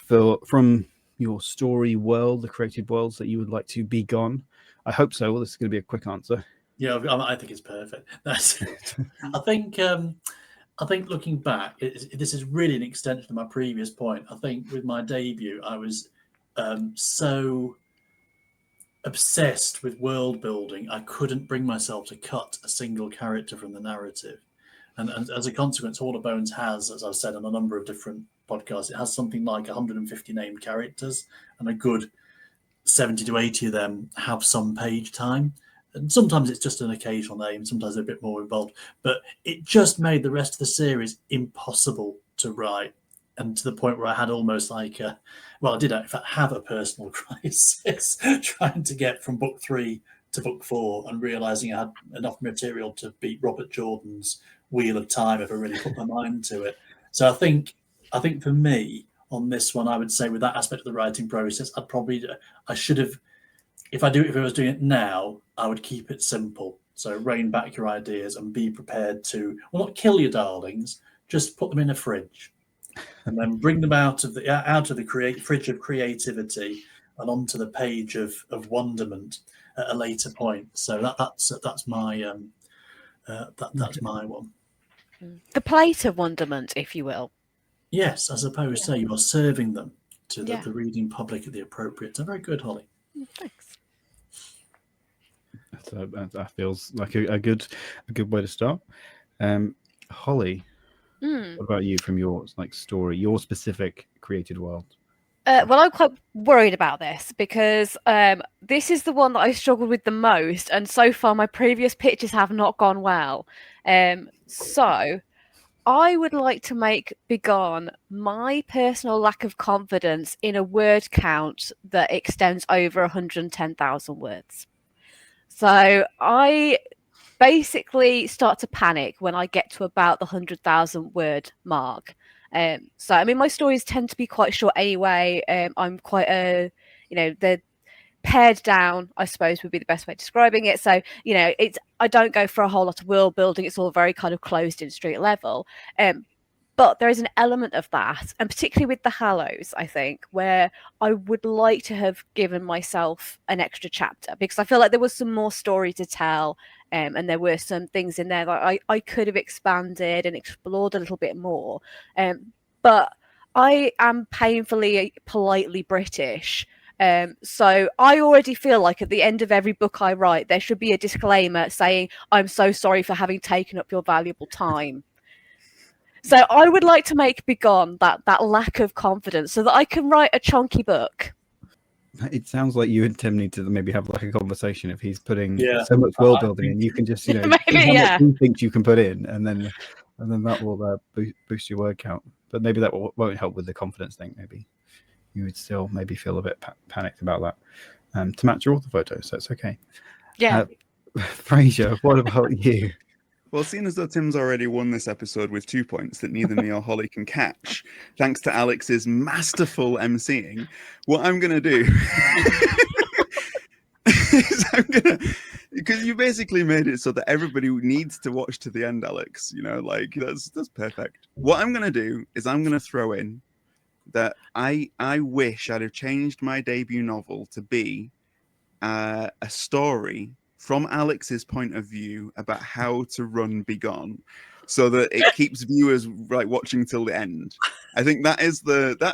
from your story world, the created worlds, that you would like to be gone? I hope so. Well, this is going to be a quick answer. Yeah, I think it's perfect. I think looking back, this is really an extension of my previous point. I think with my debut, I was so obsessed with world building, I couldn't bring myself to cut a single character from the narrative. And as a consequence, Hall of Bones has, as I've said on a number of different podcasts, it has something like 150 named characters, and a good 70 to 80 of them have some page time. And sometimes it's just an occasional name, sometimes they're a bit more involved. But it just made the rest of the series impossible to write. And to the point where I had almost like I did in fact have a personal crisis trying to get from book 3 to book 4 and realizing I had enough material to beat Robert Jordan's Wheel of Time if I really put my mind to it. So I think for me on this one, I would say with that aspect of the writing process, I should have, if I was doing it now, I would keep it simple. So rein back your ideas and be prepared to, well, not kill your darlings, just put them in a fridge, and then bring them out of the fridge of creativity and onto the page of wonderment at a later point. So that's my that's my one. The plate of wonderment, if you will. Yes, I suppose so. You are serving them to the reading public at the appropriate time. Very good, Holly. Thanks. That feels like a good way to start. Holly, what about you from your story, your specific created world? Well, I'm quite worried about this because this is the one that I struggled with the most, and so far my previous pitches have not gone well. So I would like to make Begone my personal lack of confidence in a word count that extends over 110,000 words. So I basically start to panic when I get to about the 100,000 word mark. So I mean, my stories tend to be quite short anyway. I'm quite they're pared down, I suppose would be the best way of describing it. So, I don't go for a whole lot of world building. It's all very kind of closed in street level. But there is an element of that, and particularly with the Hallows, I think, where I would like to have given myself an extra chapter, because I feel like there was some more story to tell, and there were some things in there that I could have expanded and explored a little bit more. But I am painfully politely British. So I already feel like at the end of every book I write, there should be a disclaimer saying, "I'm so sorry for having taken up your valuable time." So I would like to make Begone that lack of confidence so that I can write a chunky book. It sounds like you and Tim need to maybe have like a conversation if he's putting Yeah, so much world I building, and you can just Maybe, see how yeah. much he thinks you can put in, and then that will boost your word count. But maybe that won't help with the confidence thing. Maybe you would still maybe feel a bit panicked about that to match your author photo. So it's okay. Yeah. Frasier, what about you? Well, seeing as though Tim's already won this episode with 2 points that neither me or Holly can catch, thanks to Alex's masterful emceeing, what I'm going to do is because you basically made it so that everybody needs to watch to the end, Alex. Like that's perfect. What I'm going to do is I'm going to throw in that I wish I'd have changed my debut novel to be a story from Alex's point of view about how to run Begone, so that it keeps viewers watching till the end. I think that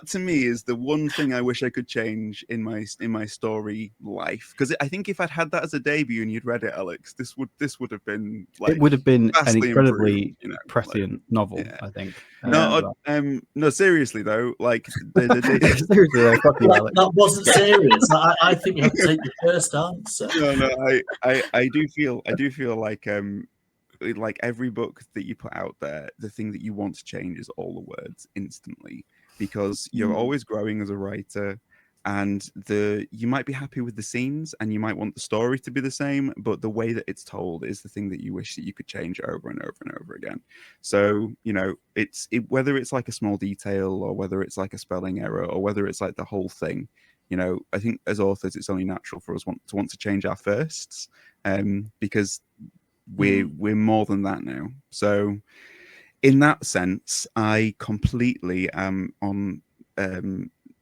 to me is the one thing I wish I could change in my story life, because I think if I'd had that as a debut and you'd read it, Alex, this would have been It would have been an vastly incredibly improved, prescient novel, yeah. I think. No, seriously though, seriously though, fuck you, Alex. That wasn't serious. I think you have to take the first answer. No, I do feel like every book that you put out there, the thing that you want to change is all the words instantly, because you're always growing as a writer, and you might be happy with the scenes and you might want the story to be the same, but the way that it's told is the thing that you wish that you could change over and over and over again. So whether it's like a small detail, or whether it's like a spelling error, or whether it's like the whole thing, I think as authors it's only natural for us to want to change our firsts, because we're more than that now. So in that sense, I completely am on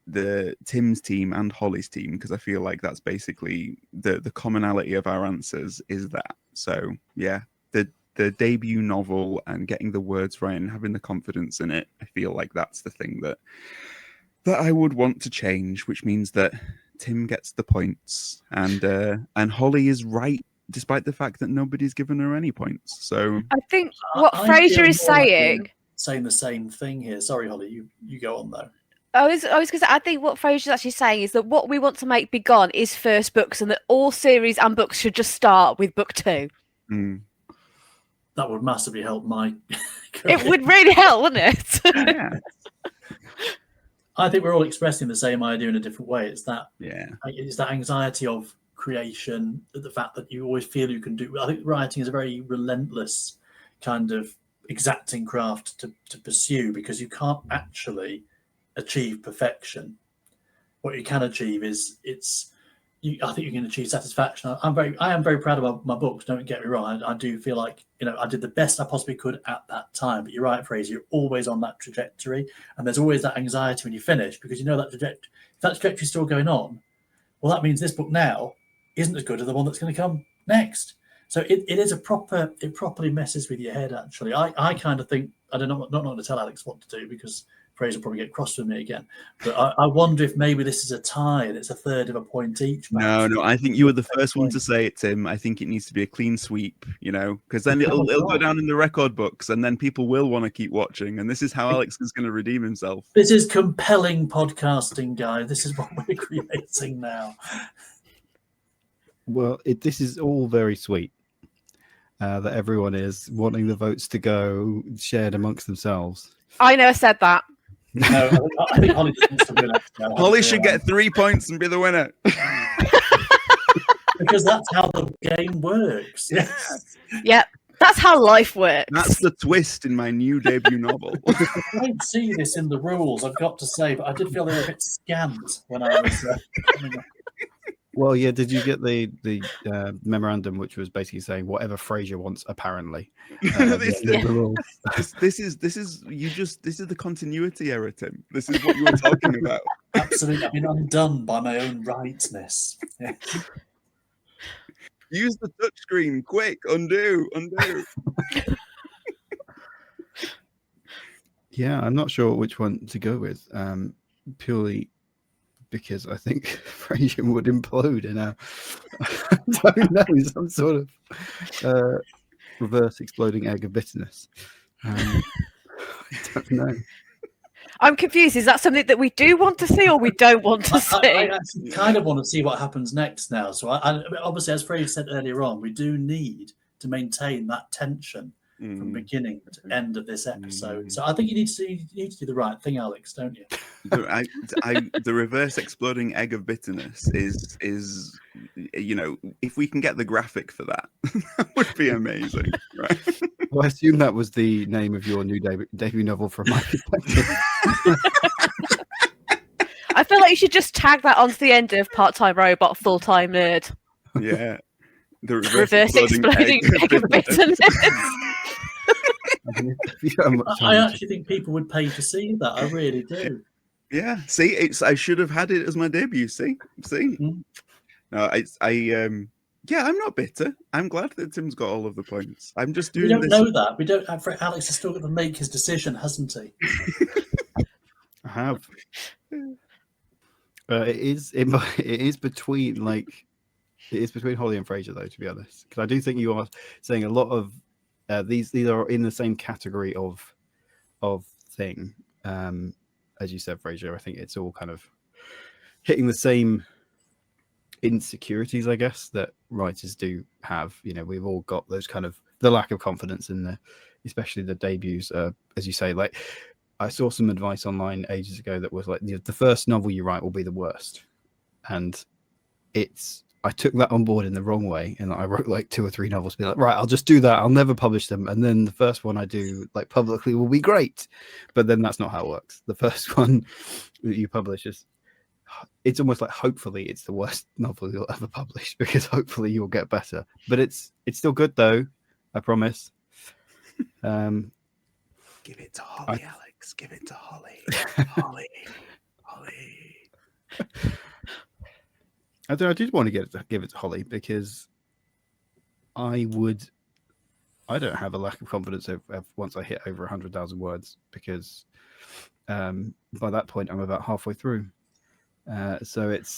the Tim's team and Holly's team, because I feel like that's basically the commonality of our answers is that. So yeah, the debut novel and getting the words right and having the confidence in it, I feel like that's the thing that I would want to change, which means that Tim gets the points and Holly is right, despite the fact that nobody's given her any points. So I think what I Frasier feel is more like saying. Saying the same thing here. Sorry, Holly, you go on though. I was going to say, I think what Frasier is actually saying is that what we want to make Begone is first books, and that all series and books should just start with book 2. That would massively help my career. It would really help, wouldn't it? Yeah. I think we're all expressing the same idea in a different way. It's that anxiety of creation, the fact that you always feel you can do. I think writing is a very relentless kind of exacting craft to pursue, because you can't actually achieve perfection. What you can achieve is I think you can achieve satisfaction. I am very proud of my books. Don't get me wrong. I do feel like I did the best I possibly could at that time. But you're right, Fraser. You're always on that trajectory, and there's always that anxiety when you finish, because that trajectory is still going on. Well, that means this book now isn't as good as the one that's going to come next. So it is it properly messes with your head. Actually, I kind of think, I don't know, not going to tell Alex what to do, because Fraser will probably get cross with me again. But I wonder if maybe this is a tie and it's a third of a point each. No, I think you were the first one to say it, Tim. I think it needs to be a clean sweep, because then it'll go down in the record books, and then people will want to keep watching. And this is how Alex is going to redeem himself. This is compelling podcasting, guys. This is what we're creating now. Well, this is all very sweet. That everyone is wanting the votes to go shared amongst themselves. I never said that. No, I think Holly just wants to win it. Holly should get 3 points and be the winner. Because that's how the game works. Yes. Yep. That's how life works. That's the twist in my new debut novel. I don't see this in the rules, I've got to say, but I did feel they were a bit scant when I was. Well, yeah. Did you get the memorandum, which was basically saying whatever Frasier wants, apparently? This is the continuity error, Tim. This is what you were talking about. Absolutely, I've been undone by my own rightness. Yeah. Use the touchscreen, quick! Undo. Yeah, I'm not sure which one to go with, purely because I think Fraser would implode in a, I don't know, some sort of reverse exploding egg of bitterness. I don't know. I'm confused. Is that something that we do want to see or we don't want to see? I actually kind of want to see what happens next now. So obviously, as Fraser said earlier on, we do need to maintain that tension from beginning to end of this episode. So I think you need to do the right thing, Alex, don't you? The reverse exploding egg of bitterness is if we can get the graphic for that, that would be amazing, right? Well, I assume that was the name of your new debut novel from my perspective. I feel like you should just tag that onto the end of part-time robot, full-time nerd. Yeah. The Reverse exploding egg of bitterness. I actually think people would pay to see that. I really do. Yeah. See, I should have had it as my debut. See. No, I'm not bitter. I'm glad that Tim's got all of the points. I'm just doing. We don't this. know that. We don't. Alex has still got to make his decision, hasn't he? I have. It is between Holly and Fraser, though, to be honest, because I do think you are saying a lot of these are in the same category of thing, as you said, Fraser. I think it's all kind of hitting the same insecurities, I guess, that writers do have. We've all got those kind of the lack of confidence in especially the debuts. As you say, like I saw some advice online ages ago that was like the first novel you write will be the worst, and I took that on board in the wrong way, and I wrote like 2 or 3 novels to be like, right, I'll just do that, I'll never publish them, and then the first one I do like publicly will be great. But then that's not how it works. The first one that you publish it's almost like hopefully it's the worst novel you'll ever publish, because hopefully you'll get better. But it's still good though, I promise. Give it to Holly, Alex. Give it to Holly. Holly. I did want to give it to Holly, because I don't have a lack of confidence of once I hit over 100,000 words, because by that point I'm about halfway through. So it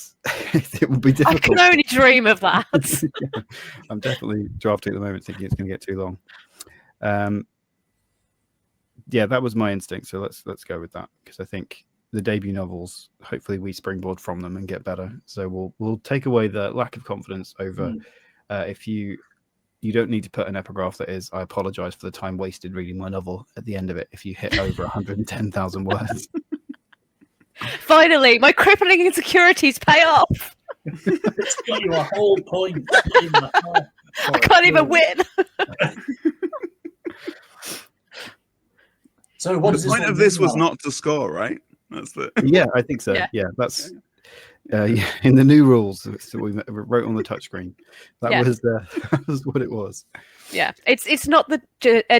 will be difficult. I can only dream of that. Yeah, I'm definitely drafting at the moment, thinking it's going to get too long. Yeah, that was my instinct. So let's go with that, because I think the debut novels, hopefully we springboard from them and get better. So we'll take away the lack of confidence over. If you don't need to put an epigraph that is, I apologize for the time wasted reading my novel at the end of it if you hit over 110,000 words. Finally, my crippling insecurities pay off. It's got you a whole point. I can't even win. So what the point of this was not to score, right? That's the Yeah, I think so. Yeah, that's in the new rules that we wrote on the touchscreen. That was what it was. Yeah, it's not the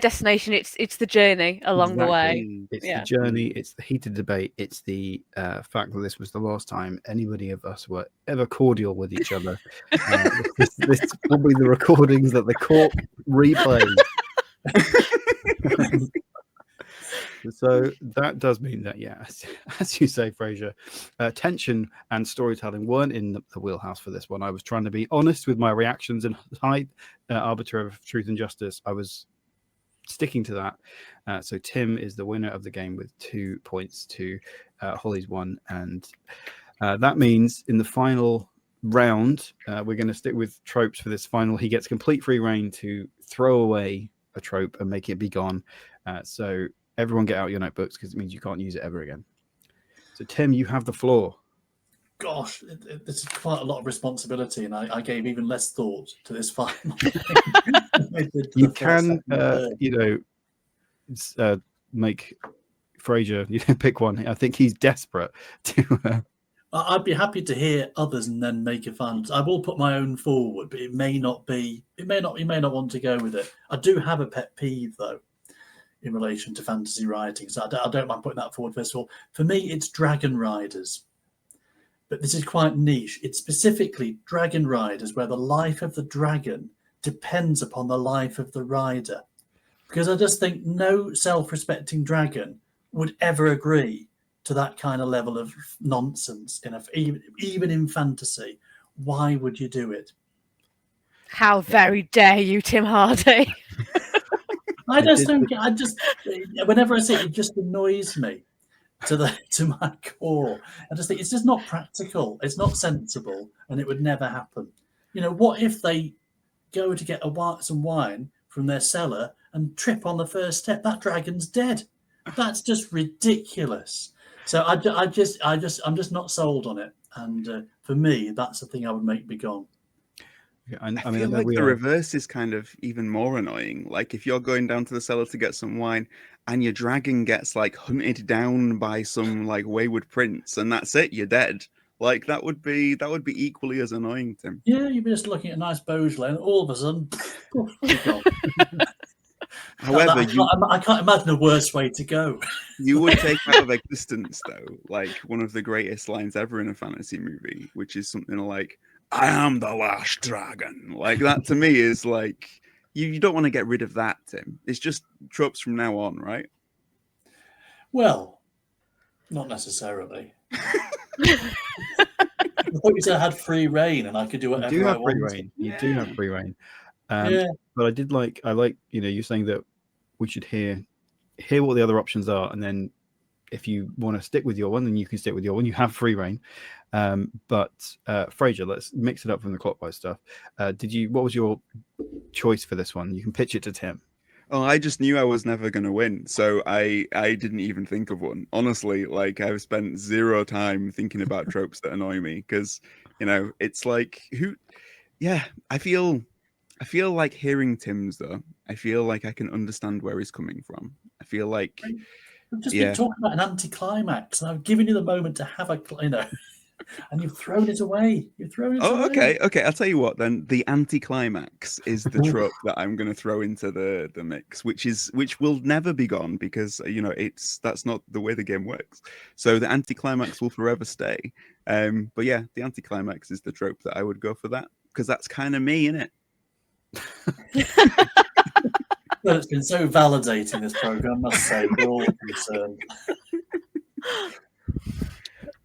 destination; it's the journey along the way. It's the journey. It's the heated debate. It's the fact that this was the last time anybody of us were ever cordial with each other. This will be the recordings that the court replays. So that does mean that, as you say, Fraser, tension and storytelling weren't in the wheelhouse for this one. I was trying to be honest with my reactions and arbiter of truth and justice. I was sticking to that. So Tim is the winner of the game with 2 points to Holly's 1. And that means in the final round, we're going to stick with tropes for this final. He gets complete free reign to throw away a trope and make it be gone. So everyone get out your notebooks, because it means you can't use it ever again. So Tim, you have the floor. Gosh, this is quite a lot of responsibility, and I gave even less thought to this final. You can, make Fraser, pick one. I think he's desperate to. I'd be happy to hear others and then make a final. I will put my own forward, but it may not be. You may not want to go with it. I do have a pet peeve though, in relation to fantasy writing, so I don't mind putting that forward. First of all, for me, it's dragon riders. But this is quite niche. It's specifically dragon riders where the life of the dragon depends upon the life of the rider. Because I just think no self-respecting dragon would ever agree to that kind of level of nonsense even in fantasy. Why would you do it? How very dare you, Tim Hardy? I just don't get. Whenever I see it, it just annoys me to my core. I just think it's just not practical. It's not sensible, and it would never happen. What if they go to get some wine from their cellar and trip on the first step? That dragon's dead. That's just ridiculous. So I'm just not sold on it. And for me, that's the thing I would make Begone. I feel like the reverse is kind of even more annoying. Like if you're going down to the cellar to get some wine and your dragon gets like hunted down by some like wayward prince and that's it, you're dead. Like that would be equally as annoying, Tim. Yeah, you'd be just looking at a nice Beaujolais and all of a sudden, however, I can't imagine a worse way to go. You would take out of existence though, like one of the greatest lines ever in a fantasy movie, which is something like, "I am the last dragon." Like that to me is like you don't want to get rid of that, Tim. It's just tropes from now on, right? Well, not necessarily. I thought you said I had free reign and I could do whatever I wanted. You do have free reign. Yeah. But I like you're saying that we should hear what the other options are, and then if you want to stick with your one, then you can stick with your one. You have free reign. But Fraser, let's mix it up from the clockwise stuff. What was your choice for this one? You can pitch it to Tim. Oh, I just knew I was never going to win, so I didn't even think of one. Honestly, like I've spent zero time thinking about tropes that annoy me because, it's like I feel like hearing Tim's though. I feel like I can understand where he's coming from. I feel like we've just been talking about an anticlimax, and I've given you the moment to have and you've thrown it away. Okay. I'll tell you what then. The anticlimax is the trope that I'm going to throw into the mix, which will never be gone because that's not the way the game works. So the anticlimax will forever stay. But yeah, the anticlimax is the trope that I would go for that because that's kind of me, isn't it? Well, it's been so validating, this program, I must say. We're all concerned.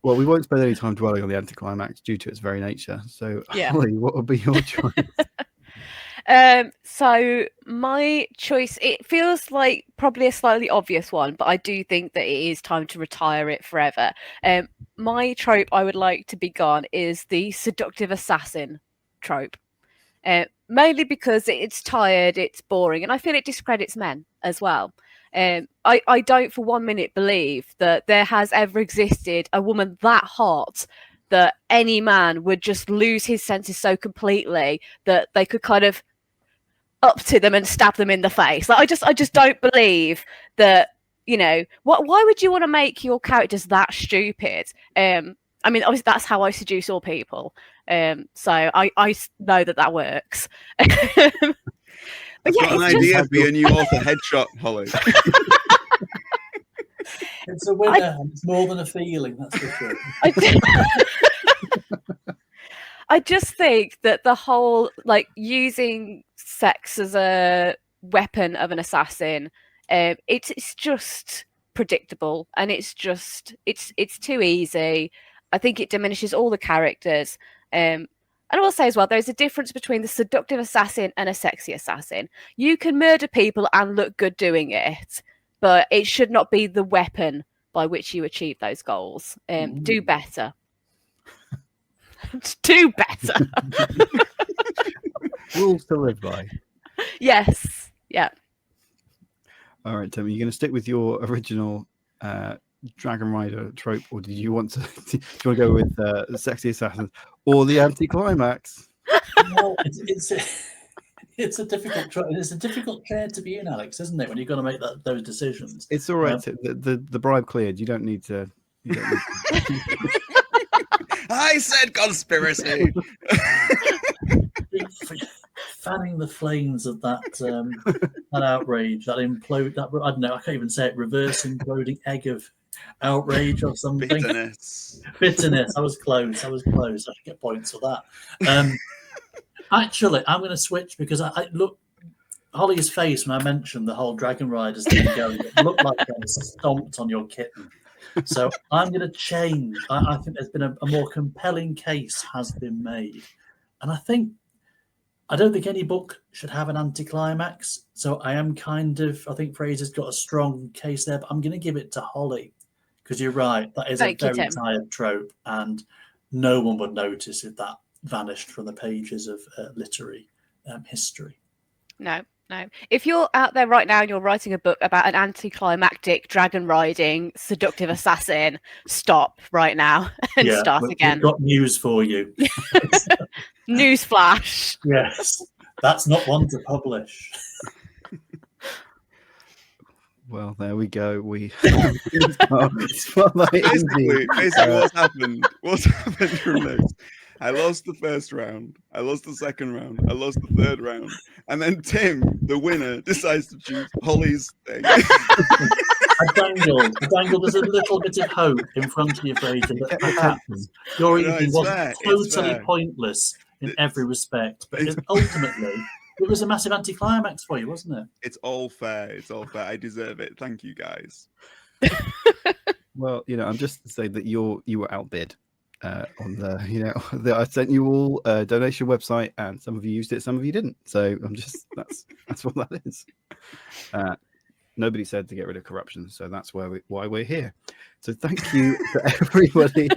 Well, we won't spend any time dwelling on the anticlimax due to its very nature. So, Yeah. Holly, what would be your choice? So my choice, it feels like probably a slightly obvious one, but I do think that it is time to retire it forever. My trope I would like to Begone is the seductive assassin trope. Mainly because it's tired, it's boring, and I feel it discredits men as well. I don't for 1 minute believe that there has ever existed a woman that hot that any man would just lose his senses so completely that they could kind of up to them and stab them in the face. Like I just don't believe that, why would you want to make your characters that stupid? I mean, obviously that's how I seduce all people. So I know that works. I've got an idea for your new author headshot, Holly. It's a winner. It's more than a feeling, that's for sure. I just think that the whole using sex as a weapon of an assassin, it's just predictable and it's too easy. I think it diminishes all the characters. And I will say as well, there's a difference between the seductive assassin and a sexy assassin. You can murder people and look good doing it, but it should not be the weapon by which you achieve those goals. Do better. Do better. Rules to live by. Yes. Yeah. All right, Tim, are you going to stick with your original Dragon Rider trope, or did you want to go with the sexy assassin or the anticlimax? No, it's a difficult chair to be in, Alex, isn't it? When you've got to make those decisions. It's all right. The bribe cleared. You don't need to. I said conspiracy. Fanning the flames of that outrage, that implode. That I don't know. I can't even say it. Reverse imploding egg of outrage or something. Bitterness. I was close. I should get points for that. Actually, I'm going to switch because I look. Holly's face when I mentioned the whole Dragon Riders thing going, it looked like I stomped on your kitten. So I'm going to change. I think there's been a more compelling case has been made. And I don't think any book should have an anticlimax. So I think Fraser's got a strong case there, but I'm going to give it to Holly because you're right. That is Thank you, a very Tim. tired trope, and no one would notice if that vanished from the pages of literary history. No. If you're out there right now and you're writing a book about an anticlimactic dragon riding seductive assassin, stop right now and start again. We've got news for you. Newsflash. Yes, that's not one to publish. Well, there we go. basically, what's happened from this? I lost the first round, I lost the second round, I lost the third round, and then Tim, the winner, decides to choose Holly's thing. I dangled as a little bit of hope in front of you, Fraser, that perhaps your evening wasn't totally pointless in every respect, but ultimately it was a massive anticlimax for you, wasn't it? It's all fair. I deserve it. Thank you, guys. Well, I'm just to say that you were outbid. On the, I sent you all a donation website, and some of you used it, some of you didn't. So that's what that is. Nobody said to get rid of corruption, so that's why we're here. So thank you to everybody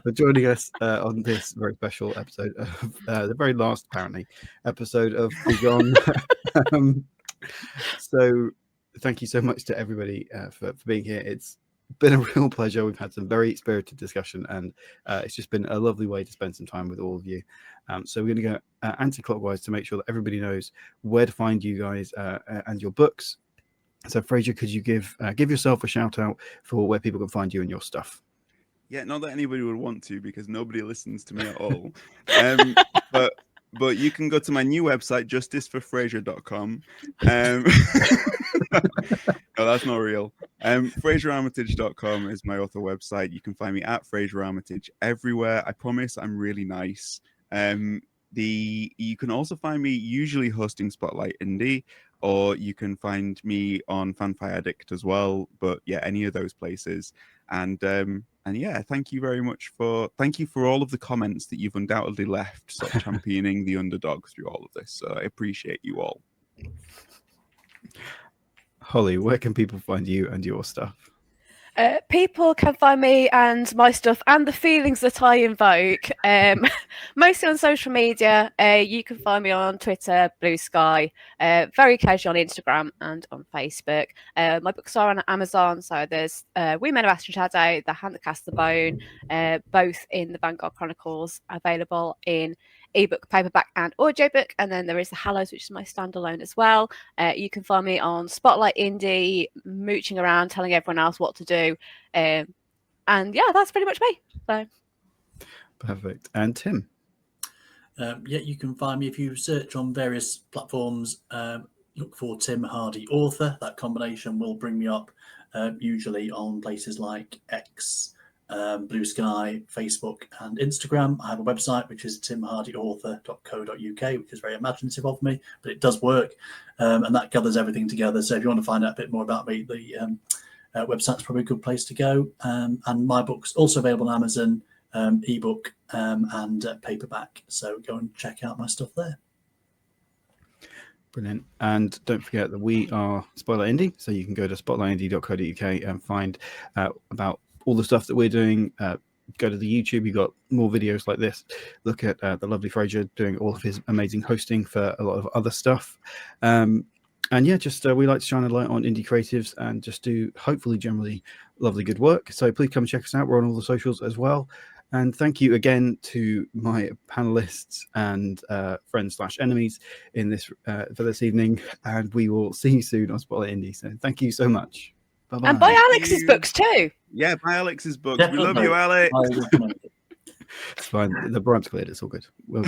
for joining us on this very special episode of the very last, apparently, episode of Begone. So thank you so much to everybody for being here. It's been a real pleasure. We've had some very spirited discussion, and it's just been a lovely way to spend some time with all of you. So we're going to go anti-clockwise to make sure that everybody knows where to find you guys and your books. So Fraser, could you give yourself a shout out for where people can find you and your stuff? Yeah, not that anybody would want to, because nobody listens to me at all. But you can go to my new website, justiceforfraser.com. No, that's not real. FraserArmitage.com is my author website. You can find me at Fraser Armitage everywhere. I promise I'm really nice. You can also find me usually hosting Spotlight Indie, or you can find me on Fanfire Addict as well. But yeah, any of those places. And yeah, thank you very much thank you for all of the comments that you've undoubtedly left, sort of championing the underdog through all of this. So I appreciate you all. Holly, where can people find you and your stuff? People can find me and my stuff and the feelings that I invoke mostly on social media. You can find me on Twitter, Blue Sky, very occasionally on Instagram and on Facebook. My books are on Amazon, so there's We Men of Ash and Shadow, The Hand That Cast the Bone, both in the Vanguard Chronicles, available in ebook, paperback, and audiobook. And then there is the Hallows, which is my standalone as well. You can find me on Spotlight Indie, mooching around, telling everyone else what to do. And yeah, that's pretty much me. So perfect. And Tim? Yeah, you can find me if you search on various platforms. Look for Tim Hardy Author. That combination will bring me up, usually on places like X, Blue Sky, Facebook, and Instagram. I have a website which is timhardyauthor.co.uk, which is very imaginative of me, but it does work, and that gathers everything together. So if you want to find out a bit more about me, the website's probably a good place to go. And my book's also available on Amazon, ebook and paperback. So go and check out my stuff there. Brilliant. And don't forget that we are Spotlight Indie, so you can go to spotlightindie.co.uk and find out about all the stuff that we're doing. Go to the YouTube, you've got more videos like this. Look at the lovely Fraser doing all of his amazing hosting for a lot of other stuff. And yeah, just we like to shine a light on indie creatives and just do hopefully generally lovely good work. So please come and check us out. We're on all the socials as well. And thank you again to my panelists and friends/enemies in this for this evening. And we will see you soon on Spotlight Indie. So thank you so much. Bye-bye. And buy Alex's books too. Yeah, buy Alex's books. Definitely. We love you, Alex. It's fine. The bribe's cleared. It's all good. We'll